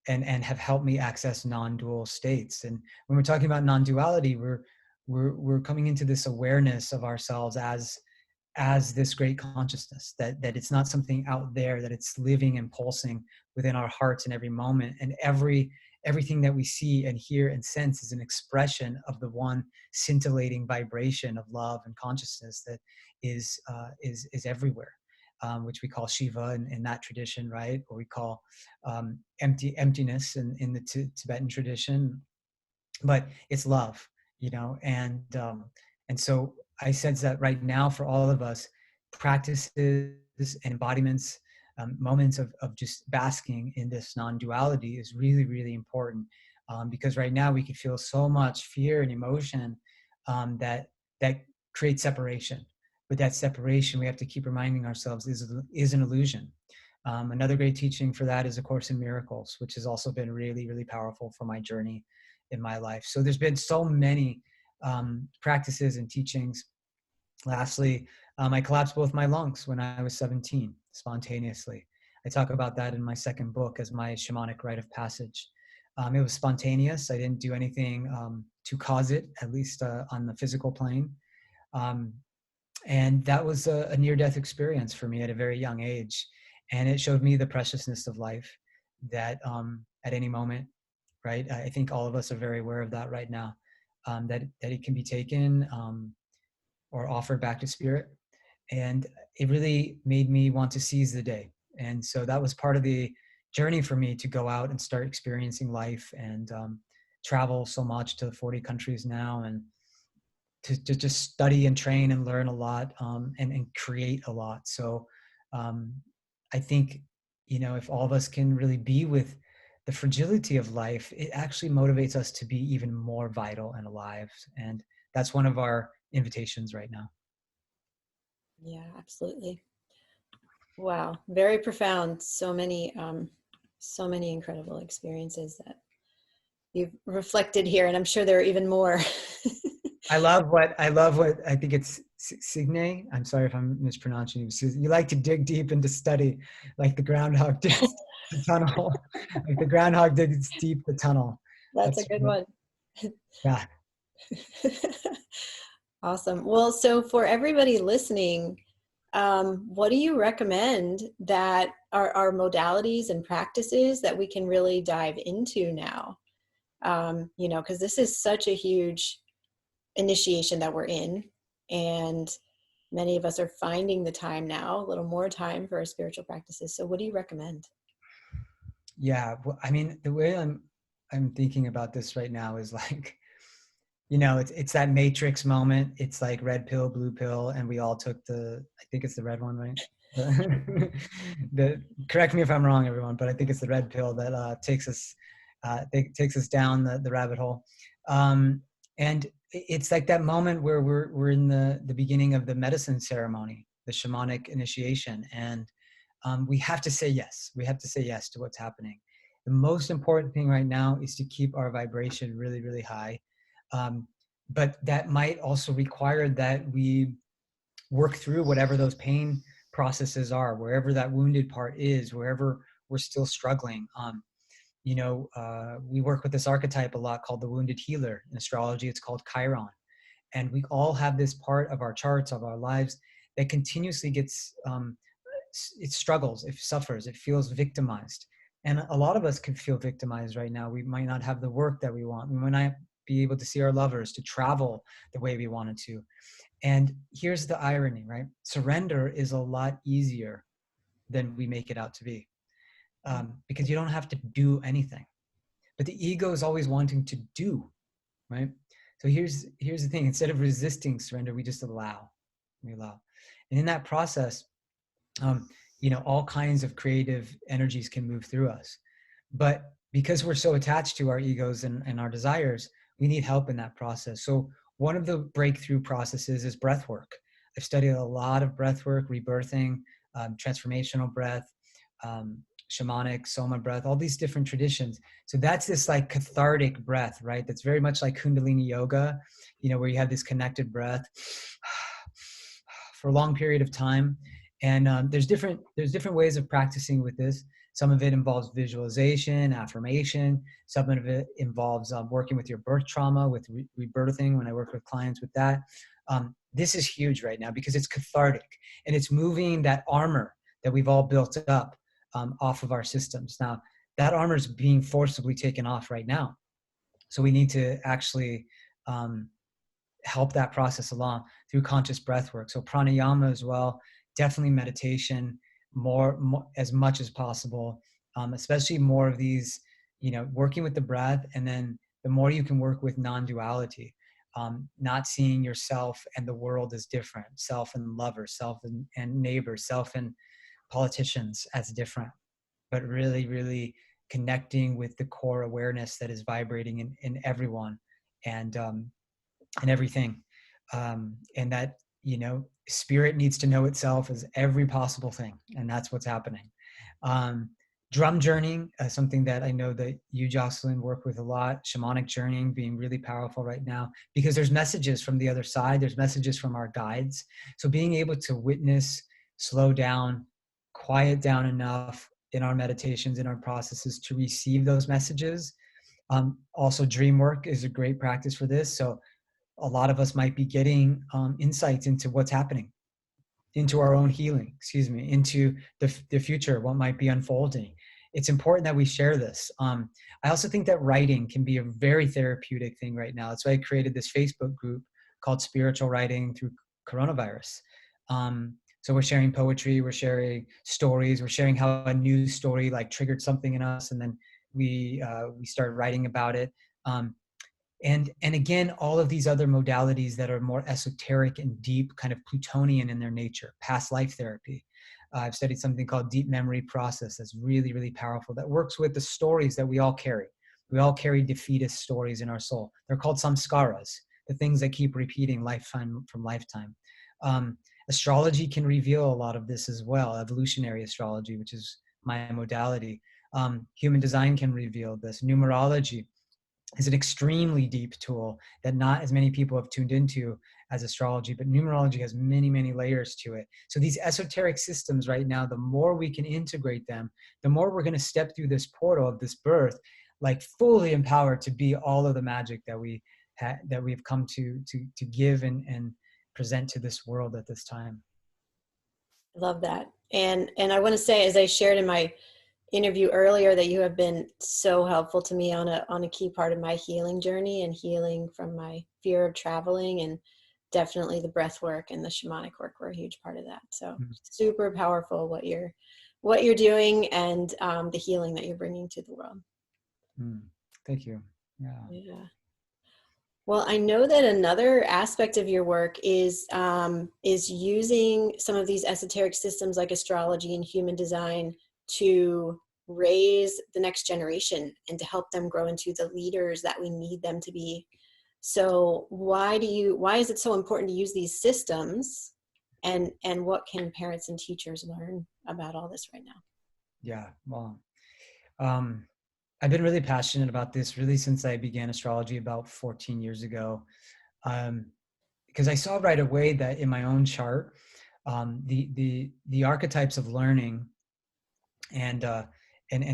And have helped me access non-dual states. And when we're talking about non-duality, we're coming into this awareness of ourselves as this great consciousness, that it's not something out there, that it's living and pulsing within our hearts in every moment, and everything that we see and hear and sense is an expression of the one scintillating vibration of love and consciousness that is everywhere. Which we call Shiva in that tradition, right? Or we call emptiness in the Tibetan tradition. But it's love, and so I sense that right now for all of us, practices and embodiments, moments of just basking in this non-duality is really, really important, because right now we can feel so much fear and emotion that creates separation. But that separation, we have to keep reminding ourselves, is an illusion. Another great teaching for that is A Course in Miracles, which has also been really, really powerful for my journey in my life. So there's been so many practices and teachings. Lastly, I collapsed both my lungs when I was 17, spontaneously. I talk about that in my second book as my shamanic rite of passage. It was spontaneous. I didn't do anything to cause it, at least on the physical plane. And that was a near-death experience for me at a very young age. And it showed me the preciousness of life, that at any moment, right? I think all of us are very aware of that right now, that it can be taken or offered back to spirit. And it really made me want to seize the day. And so that was part of the journey for me, to go out and start experiencing life, and travel so much to 40 countries now, and to just study and train and learn a lot, and create a lot. So I think, if all of us can really be with the fragility of life, it actually motivates us to be even more vital and alive. And that's one of our invitations right now. Yeah, absolutely. Wow, very profound. So many incredible experiences that you've reflected here, and I'm sure there are even more. I love what I think it's Signe. I'm sorry if I'm mispronouncing you. You like to dig deep into study, like the groundhog digs the tunnel, like the groundhog digs deep the tunnel. That's a good one. Yeah. Awesome. Well, so for everybody listening, what do you recommend that are modalities and practices that we can really dive into now? Because this is such a huge initiation that we're in, and many of us are finding the time now, a little more time for our spiritual practices. So what do you recommend? Yeah, well, I mean, the way I'm thinking about this right now is like, it's that Matrix moment. It's like red pill, blue pill, and we all took I think it's the red one, right? Correct me if I'm wrong, everyone, but I think it's the red pill that takes us down the rabbit hole. And it's like that moment where we're in the beginning of the medicine ceremony, the shamanic initiation, and we have to say yes. We have to say yes to what's happening. The most important thing right now is to keep our vibration really, really high. Um, but that might also require that we work through whatever those pain processes are, wherever that wounded part is, wherever we're still struggling. We work with this archetype a lot called the wounded healer. In astrology, it's called Chiron. And we all have this part of our charts, of our lives, that continuously gets it struggles, it suffers, it feels victimized. And a lot of us could feel victimized right now. We might not have the work that we want. We might not be able to see our lovers, to travel the way we wanted to. And here's the irony, right? Surrender is a lot easier than we make it out to be, because you don't have to do anything. But the ego is always wanting to do, right? So here's the thing: instead of resisting surrender, we just allow. We allow, and in that process, all kinds of creative energies can move through us. But because we're so attached to our egos and our desires, we need help in that process. So one of the breakthrough processes is breath work. I've studied a lot of breath work, rebirthing, transformational breath, shamanic, soma breath, all these different traditions. So that's this like cathartic breath, right? That's very much like Kundalini yoga, where you have this connected breath for a long period of time. And there's different ways of practicing with this. Some of it involves visualization, affirmation. Some of it involves working with your birth trauma, with rebirthing, when I work with clients with that. This is huge right now because it's cathartic and it's moving that armor that we've all built up off of our systems. Now, that armor is being forcibly taken off right now. So we need to actually help that process along through conscious breath work. So pranayama as well, definitely meditation, more as much as possible, especially more of these, working with the breath. And then the more you can work with non-duality, not seeing yourself and the world as different, self and lover, self and neighbor, self and politicians as different, but really, really connecting with the core awareness that is vibrating in everyone and everything. And that, spirit needs to know itself as every possible thing. And that's what's happening. Drum journeying, something that I know that you, Jocelyn, work with a lot. Shamanic journeying being really powerful right now because there's messages from the other side. There's messages from our guides. So being able to witness, slow down, quiet down enough in our meditations, in our processes to receive those messages. Also, dream work is a great practice for this. So a lot of us might be getting insights into what's happening, into our own healing, into the future, what might be unfolding. It's important that we share this. I also think that writing can be a very therapeutic thing right now. That's why I created this Facebook group called Spiritual Writing Through Coronavirus. So we're sharing poetry, we're sharing stories, we're sharing how a news story like triggered something in us, and then we started writing about it. And again, all of these other modalities that are more esoteric and deep, kind of Plutonian in their nature, past life therapy. I've studied something called deep memory process that's really, really powerful, that works with the stories that we all carry. We all carry defeatist stories in our soul. They're called samskaras, the things that keep repeating lifetime from lifetime. Astrology can reveal a lot of this as well, evolutionary astrology, which is my modality. Human design can reveal this. Numerology is an extremely deep tool that not as many people have tuned into as astrology, but numerology has many, many layers to it. So these esoteric systems right now, the more we can integrate them, the more we're going to step through this portal of this birth, like fully empowered to be all of the magic that we've come to give and present to this world at this time. I love that. And I want to say, as I shared in my interview earlier, that you have been so helpful to me on a key part of my healing journey and healing from my fear of traveling, and definitely the breath work and the shamanic work were a huge part of that. So super powerful what you're what you're doing and the healing that you're bringing to the world. Thank you. Yeah. Yeah. Well, I know that another aspect of your work is using some of these esoteric systems like astrology and human design to raise the next generation and to help them grow into the leaders that we need them to be. So why is it so important to use these systems, and what can parents and teachers learn about all this right now? Yeah. Well, I've been really passionate about this really since I began astrology about 14 years ago. Because I saw right away that in my own chart, the archetypes of learning and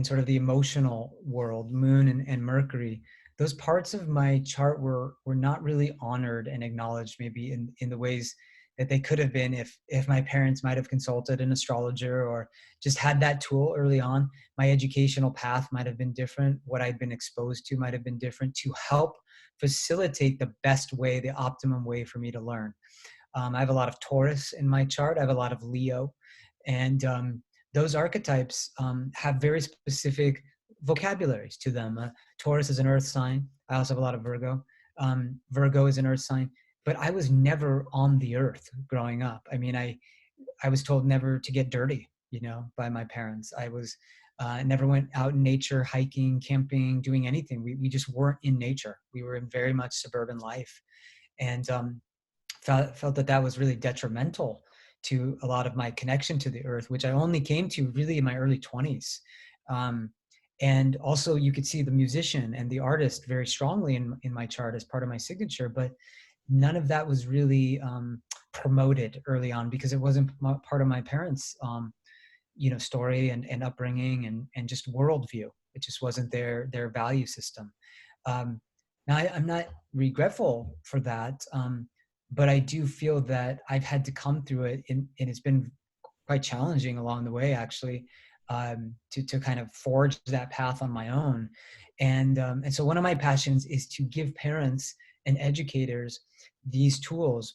sort of the emotional world, Moon and Mercury, those parts of my chart were not really honored and acknowledged, maybe in the ways that they could have been if my parents might have consulted an astrologer or just had that tool early on. My educational path might have been different. What I'd been exposed to might have been different to help facilitate the best way, the optimum way for me to learn. I have a lot of Taurus in my chart. I have a lot of Leo, and those archetypes have very specific vocabularies to them. Taurus is an earth sign. I also have a lot of Virgo. Virgo is an earth sign, but I was never on the earth growing up. I mean, I was told never to get dirty, by my parents. I was never went out in nature, hiking, camping, doing anything. We just weren't in nature. We were in very much suburban life, and felt that was really detrimental to a lot of my connection to the earth, which I only came to really in my early 20s. And also you could see the musician and the artist very strongly in my chart as part of my signature, but none of that was really promoted early on because it wasn't part of my parents' story and upbringing and just worldview. It just wasn't their value system. Now I'm not regretful for that, but I do feel that I've had to come through it, and it's been quite challenging along the way, actually, to kind of forge that path on my own. And so one of my passions is to give parents and educators these tools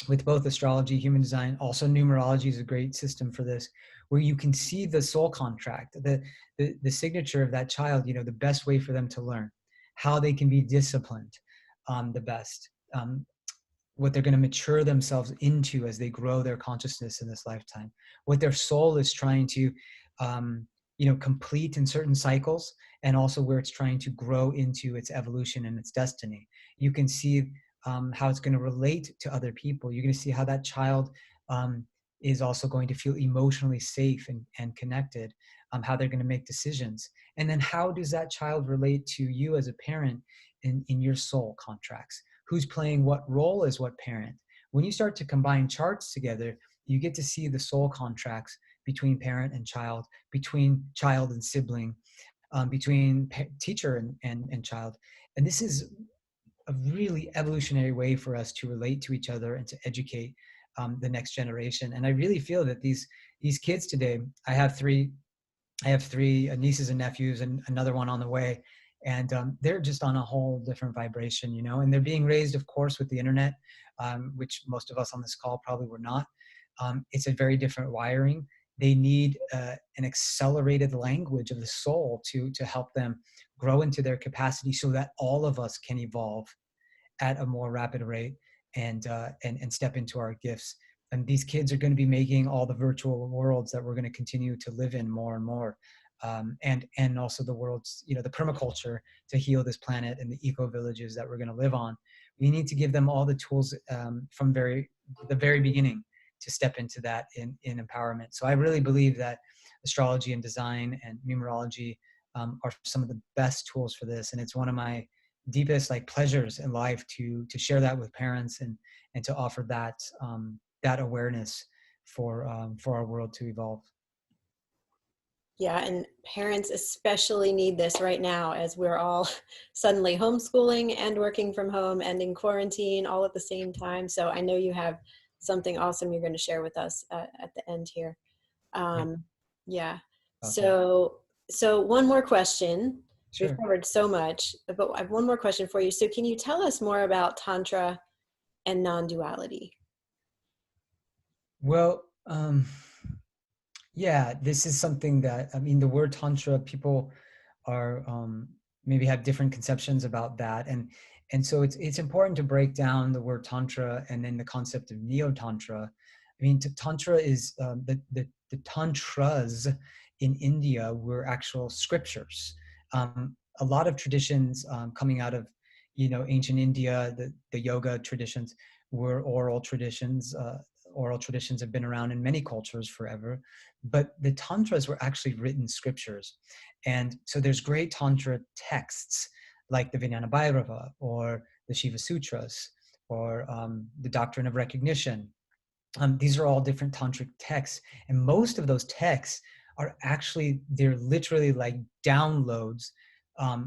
with both astrology, human design. Also numerology is a great system for this, where you can see the soul contract, the signature of that child, the best way for them to learn, how they can be disciplined the best, what they're going to mature themselves into as they grow their consciousness in this lifetime, what their soul is trying to complete in certain cycles, and also where it's trying to grow into its evolution and its destiny. You can see how it's going to relate to other people. You're going to see how that child is also going to feel emotionally safe and connected, how they're going to make decisions. And then how does that child relate to you as a parent in your soul contracts? Who's playing what role as what parent? When you start to combine charts together, you get to see the soul contracts between parent and child, between child and sibling, between teacher and child. And this is a really evolutionary way for us to relate to each other and to educate the next generation. And I really feel that these kids today, I have three nieces and nephews and another one on the way. And they're just on a whole different vibration, and they're being raised, of course, with the internet, which most of us on this call probably were not. It's a very different wiring. They need an accelerated language of the soul to help them grow into their capacity so that all of us can evolve at a more rapid rate and step into our gifts. And these kids are going to be making all the virtual worlds that we're going to continue to live in more and more. And also the world's, the permaculture to heal this planet and the eco villages that we're going to live on. We need to give them all the tools from the very beginning to step into that in empowerment. So I really believe that astrology and design and numerology are some of the best tools for this. And it's one of my deepest pleasures in life to share that with parents and to offer that awareness for our world to evolve. Yeah, and parents especially need this right now as we're all suddenly homeschooling and working from home and in quarantine all at the same time. So I know you have something awesome you're going to share with us at the end here. Yeah. So one more question. Sure. We've covered so much, but I have one more question for you. So can you tell us more about Tantra and non-duality? Well, Yeah, this is something that, I mean, the word tantra, people are maybe have different conceptions about that, and so it's important to break down the word tantra and then the concept of neo tantra. I mean, tantra is the tantras in India were actual scriptures. A lot of traditions coming out of, you know, ancient India, the yoga traditions were oral traditions. Oral traditions have been around in many cultures forever, but the tantras were actually written scriptures. And so there's great tantra texts like the Vijnana Bhairava or the Shiva Sutras or the Doctrine of Recognition. These are all different tantric texts, and most of those texts are actually, they're literally like downloads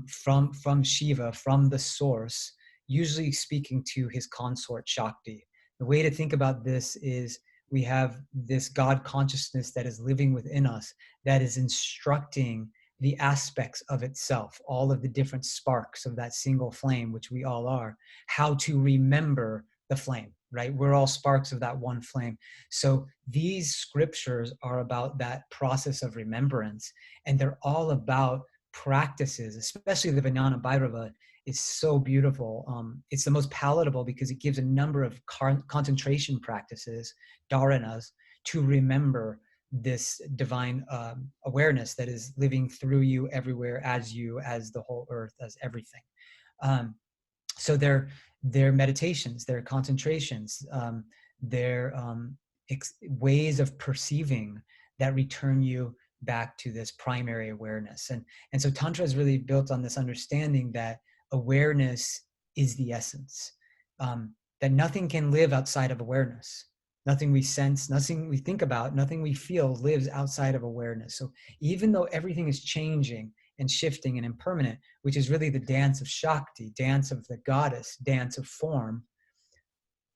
from Shiva, from the source, usually speaking to his consort Shakti. The way to think about this is we have this God consciousness that is living within us, that is instructing the aspects of itself, all of the different sparks of that single flame, which we all are, how to remember the flame, right? We're all sparks of that one flame. So these scriptures are about that process of remembrance, and they're all about practices, especially the Vijnana Bhairava is so beautiful. It's the most palatable because it gives a number of concentration practices, dharanas, to remember this divine awareness that is living through you, everywhere, as you, as the whole earth, as everything. Um, so their meditations, their concentrations, their ways of perceiving that return you back to this primary awareness. And so Tantra is really built on this understanding that awareness is the essence, that nothing can live outside of awareness. Nothing we sense, nothing we think about, nothing we feel lives outside of awareness. So even though everything is changing and shifting and impermanent, which is really the dance of Shakti, dance of the goddess, dance of form,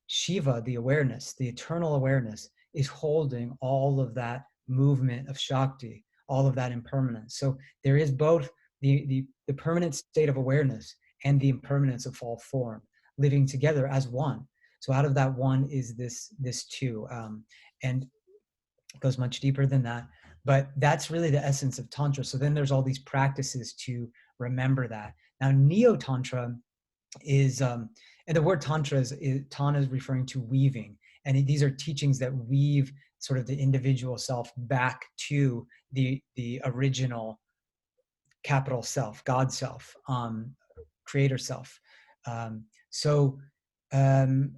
Shiva, the awareness, the eternal awareness, is holding all of that movement of Shakti, all of that impermanence. So there is both the permanent state of awareness and the impermanence of all form living together as one. So out of that one is this two, and it goes much deeper than that. But that's really the essence of Tantra. So then there's all these practices to remember that. Now, Neo Tantra is, and the word Tantra Tana is referring to weaving. And these are teachings that weave sort of the individual self back to the original capital self, God self, creator self. So um,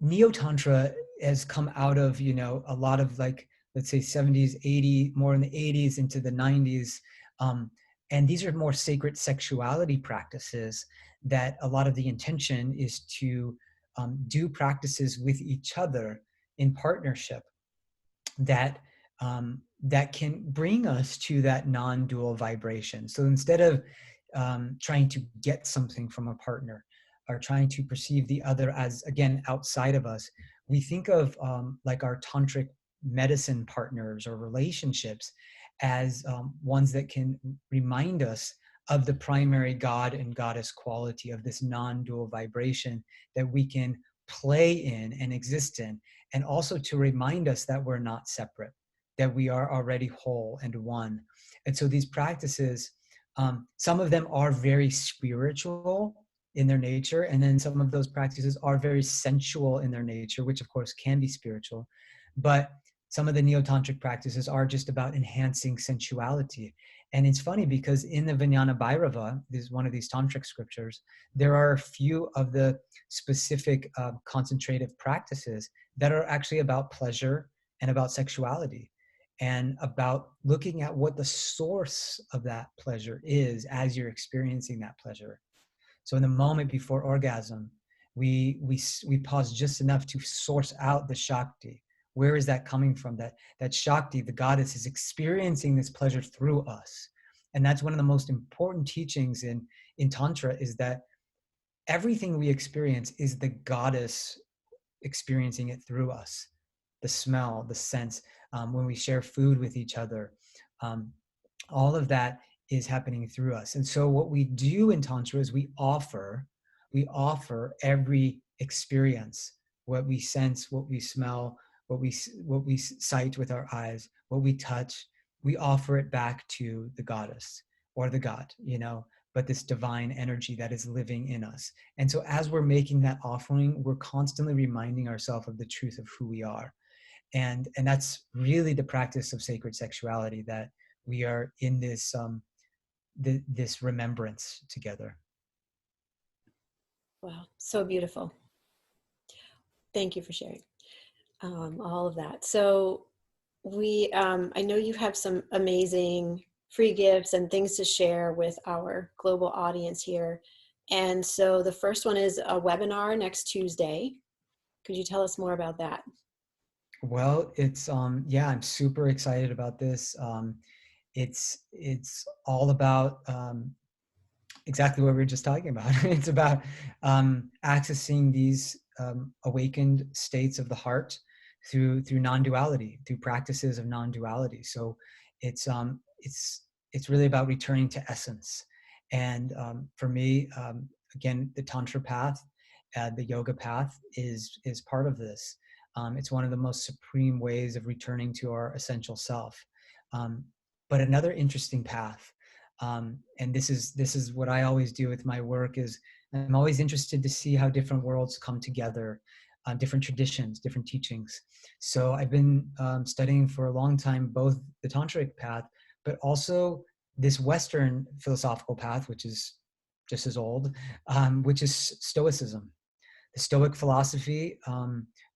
Neo Tantra has come out of, you know, a lot of, like, let's say 70s, 80s, more in the 80s into the 90s. And these are more sacred sexuality practices that a lot of the intention is to do practices with each other in partnership that that can bring us to that non-dual vibration. So instead of trying to get something from a partner or trying to perceive the other as, again, outside of us, we think of like our tantric medicine partners or relationships as ones that can remind us of the primary God and goddess quality of this non-dual vibration that we can play in and exist in, and also to remind us that we're not separate, that we are already whole and one. And so these practices, some of them are very spiritual in their nature, and then some of those practices are very sensual in their nature, which of course can be spiritual. But some of the neo-tantric practices are just about enhancing sensuality. And it's funny because in the Vijnana Bhairava, this is one of these tantric scriptures, there are a few of the specific concentrative practices that are actually about pleasure and about sexuality and about looking at what the source of that pleasure is as you're experiencing that pleasure. So in the moment before orgasm, we pause just enough to source out the Shakti. Where is that coming from? That Shakti, the goddess, is experiencing this pleasure through us. And that's one of the most important teachings in Tantra, is that everything we experience is the goddess experiencing it through us. The smell, the sense, when we share food with each other, um, all of that is happening through us. And so what we do in Tantra is we offer every experience, what we sense, what we smell, what we sight with our eyes, what we touch, we offer it back to the goddess or the god, but this divine energy that is living in us. And so as we're making that offering, we're constantly reminding ourselves of the truth of who we are. And that's really the practice of sacred sexuality, that we are in this this remembrance together. Wow, so beautiful. Thank you for sharing all of that. So I know you have some amazing free gifts and things to share with our global audience here. And so the first one is a webinar next Tuesday. Could you tell us more about that? Well, it's yeah, I'm super excited about this. It's all about exactly what we were just talking about. It's about accessing these awakened states of the heart through non-duality, through practices of non-duality. So it's really about returning to essence. And for me, again, the Tantra path, the yoga path is part of this. It's one of the most supreme ways of returning to our essential self. But another interesting path, and this is what I always do with my work, is I'm always interested to see how different worlds come together, different traditions, different teachings. So I've been studying for a long time both the tantric path, but also this Western philosophical path, which is just as old, which is Stoicism. The Stoic philosophy,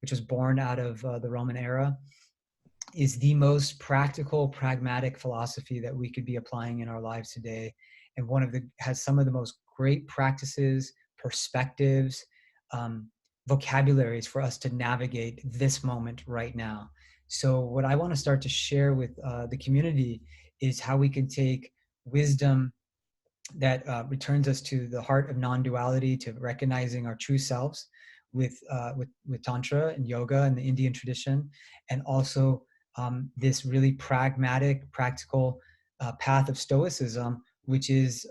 which was born out of the Roman era, is the most practical, pragmatic philosophy that we could be applying in our lives today, and has some of the most great practices, perspectives, vocabularies for us to navigate this moment right now. So what I want to start to share with the community is how we can take wisdom that returns us to the heart of non-duality, to recognizing our true selves with Tantra and yoga and the Indian tradition, and also this really pragmatic, practical path of Stoicism, which is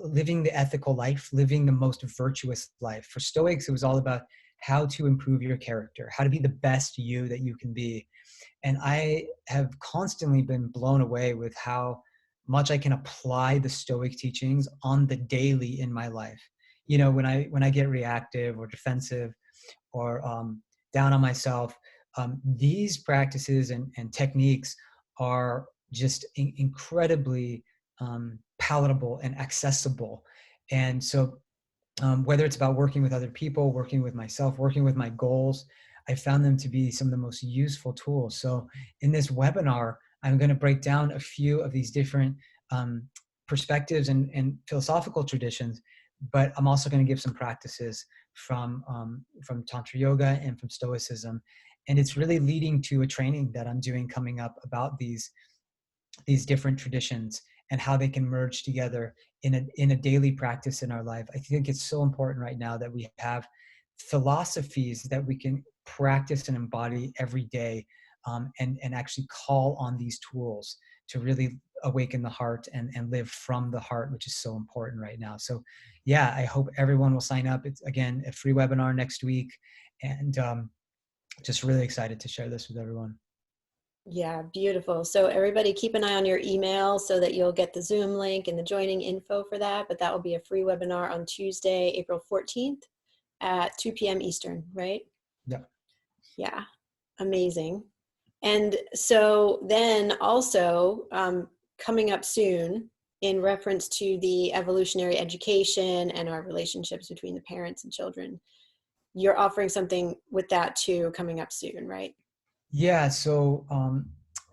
living the ethical life, living the most virtuous life. For Stoics, it was all about how to improve your character, how to be the best you that you can be. And I have constantly been blown away with how much I can apply the Stoic teachings on the daily in my life. When I get reactive or defensive or down on myself, these practices and techniques are just incredibly palatable and accessible. And so whether it's about working with other people, working with myself, working with my goals, I found them to be some of the most useful tools. So in this webinar, I'm going to break down a few of these different perspectives and philosophical traditions, but I'm also going to give some practices from Tantra Yoga and from Stoicism. And it's really leading to a training that I'm doing coming up about these different traditions and how they can merge together in a daily practice in our life. I think it's so important right now that we have philosophies that we can practice and embody every day, and actually call on these tools to really awaken the heart and live from the heart, which is so important right now. So yeah, I hope everyone will sign up. It's, again, a free webinar next week, and just really excited to share this with everyone. Yeah, beautiful. So everybody keep an eye on your email so that you'll get the Zoom link and the joining info for that. But that will be a free webinar on Tuesday, April 14th at 2 p.m. Eastern, right? Yeah. Yeah, amazing. And so then also coming up soon, in reference to the evolutionary education and our relationships between the parents and children, you're offering something with that too coming up soon, right? Yeah, so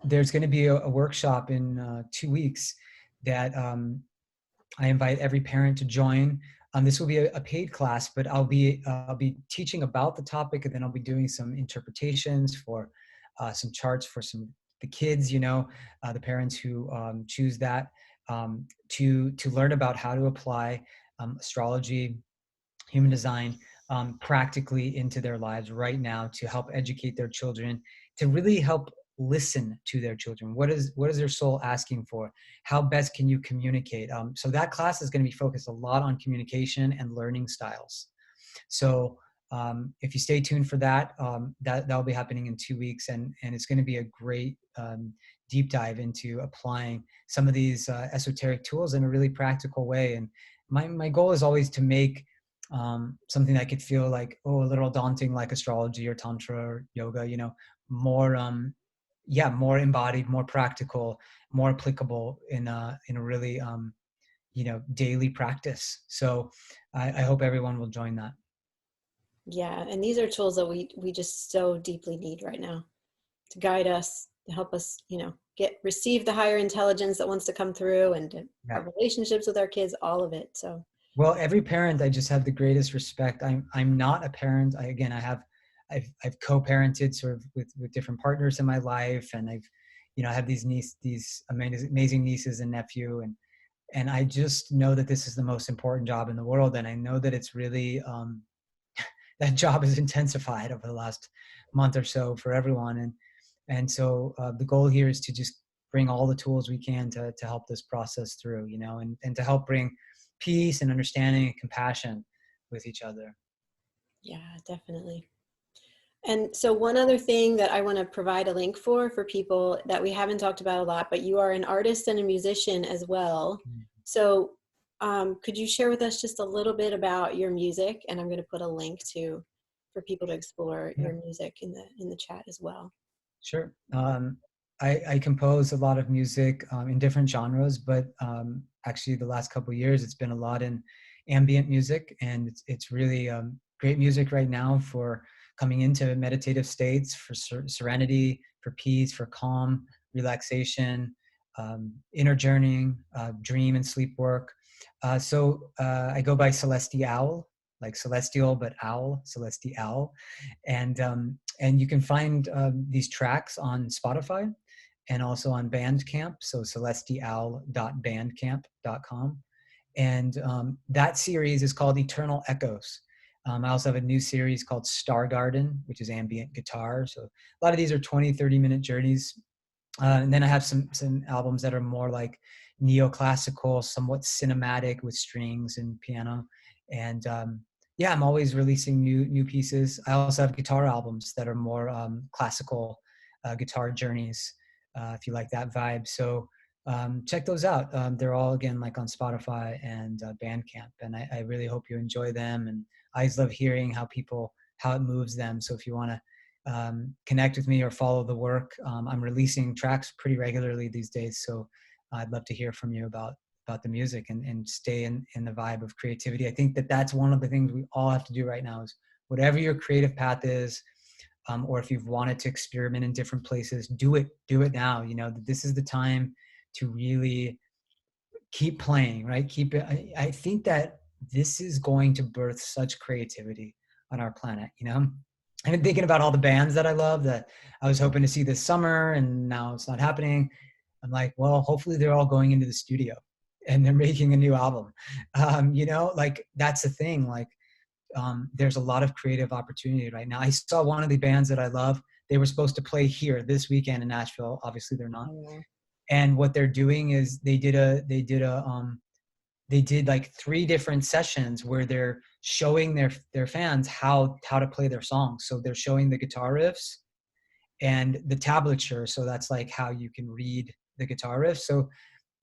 there's going to be a workshop in 2 weeks that I invite every parent to join. This will be a paid class, but I'll be teaching about the topic, and then I'll be doing some interpretations for some charts for the kids, the parents who choose that, to learn about how to apply astrology, human design, practically into their lives right now, to help educate their children, to really help listen to their children. What is their soul asking for? How best can you communicate? So that class is going to be focused a lot on communication and learning styles. So if you stay tuned for that, that'll be happening in 2 weeks, and it's going to be a great deep dive into applying some of these esoteric tools in a really practical way. And my goal is always to make something that could feel like, oh, a little daunting, like astrology or tantra or yoga, more more embodied, more practical, more applicable in a really daily practice. So I hope everyone will join that. Yeah, and these are tools that we just so deeply need right now to guide us, to help us, receive the higher intelligence that wants to come through, and our relationships with our kids, all of it. So, well, every parent, I just have the greatest respect. I'm not a parent. I've co-parented sort of with different partners in my life, and I have these amazing nieces and nephew, and I just know that this is the most important job in the world, and I know that it's really that job is intensified over the last month or so for everyone, and so the goal here is to just bring all the tools we can to help this process through, and to help bring peace and understanding and compassion with each other. Yeah, definitely. And so one other thing that I want to provide a link for people that we haven't talked about a lot, but you are an artist and a musician as well. So could you share with us just a little bit about your music? And I'm going to put a link for people to explore your music in the chat as well. Sure. I compose a lot of music in different genres, but actually the last couple of years, it's been a lot in ambient music, and it's really great music right now for coming into meditative states, for serenity, for peace, for calm, relaxation, inner journeying, dream and sleep work. So I go by CelestiOwl, like celestial, but owl, CelestiOwl. And you can find these tracks on Spotify and also on Bandcamp, so celestiowl.bandcamp.com. And that series is called Eternal Echoes. I also have a new series called Star Garden, which is ambient guitar. So a lot of these are 20, 30-minute journeys. And then I have some albums that are more like neoclassical, somewhat cinematic with strings and piano. And I'm always releasing new pieces. I also have guitar albums that are more classical guitar journeys, if you like that vibe. So check those out. They're all, again, like on Spotify and Bandcamp. And I really hope you enjoy them. And I always love hearing how it moves them. So if you want to connect with me or follow the work, I'm releasing tracks pretty regularly these days. So I'd love to hear from you about the music and stay in the vibe of creativity. I think that's one of the things we all have to do right now is whatever your creative path is, or if you've wanted to experiment in different places, do it now. This is the time to really keep playing, right? I think that this is going to birth such creativity on our planet. I've been thinking about all the bands that I love that I was hoping to see this summer, and now it's not happening. I'm like, well, hopefully they're all going into the studio and they're making a new album. Like that's the thing. Like there's a lot of creative opportunity right now. I saw one of the bands that I love. They were supposed to play here this weekend in Nashville. Obviously they're not. Oh, yeah. And what they're doing is they did like 3 different sessions where they're showing their fans how to play their songs. So they're showing the guitar riffs and the tablature. So that's like how you can read the guitar riffs. So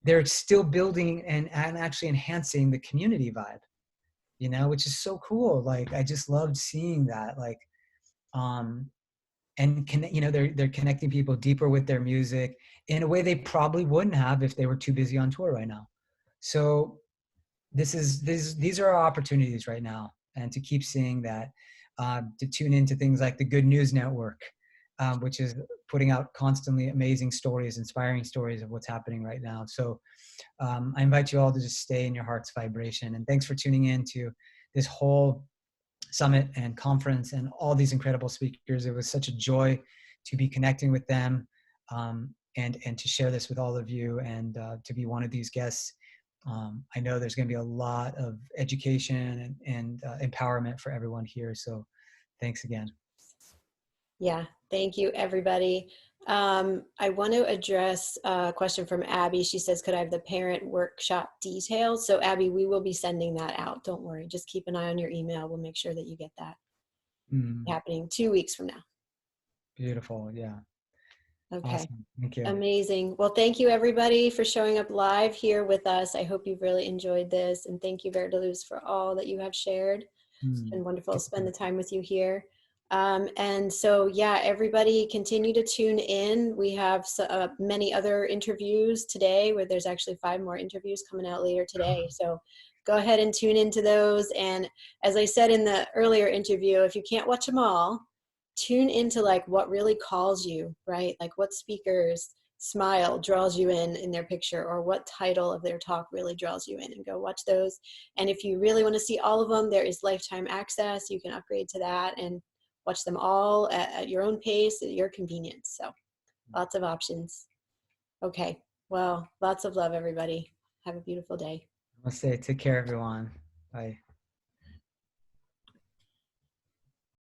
they're still building and actually enhancing the community vibe, which is so cool. Like, I just loved seeing that. Like, they're connecting people deeper with their music in a way they probably wouldn't have if they were too busy on tour right now. So these are our opportunities right now, and to keep seeing that, to tune into things like the Good News Network, which is putting out constantly amazing stories, inspiring stories of what's happening right now. So I invite you all to just stay in your heart's vibration. And thanks for tuning in to this whole summit and conference and all these incredible speakers. It was such a joy to be connecting with them, and to share this with all of you, and to be one of these guests. I know there's going to be a lot of education and empowerment for everyone here. So thanks again. Yeah, thank you, everybody. I want to address a question from Abby. She says, could I have the parent workshop details? So Abby, we will be sending that out. Don't worry. Just keep an eye on your email. We'll make sure that you get that. Mm. happening 2 weeks from now. Beautiful. Yeah. Okay. Awesome. Thank you. Amazing. Well, thank you everybody for showing up live here with us. I hope you've really enjoyed this. And thank you, VerDarLuz, for all that you have shared. It's been wonderful to spend the time with you here. And so, yeah, everybody continue to tune in. We have many other interviews today, where there's actually 5 more interviews coming out later today. So go ahead and tune into those. And as I said in the earlier interview, if you can't watch them all, tune into like what really calls you, right? Like what speakers smile draws you in their picture, or what title of their talk really draws you in, and go watch those. And if you really want to see all of them, there is lifetime access. You can upgrade to that and watch them all at your own pace, at your convenience. So lots of options. Okay, well, lots of love, everybody. Have a beautiful day. Namaste. Take care, everyone. Bye.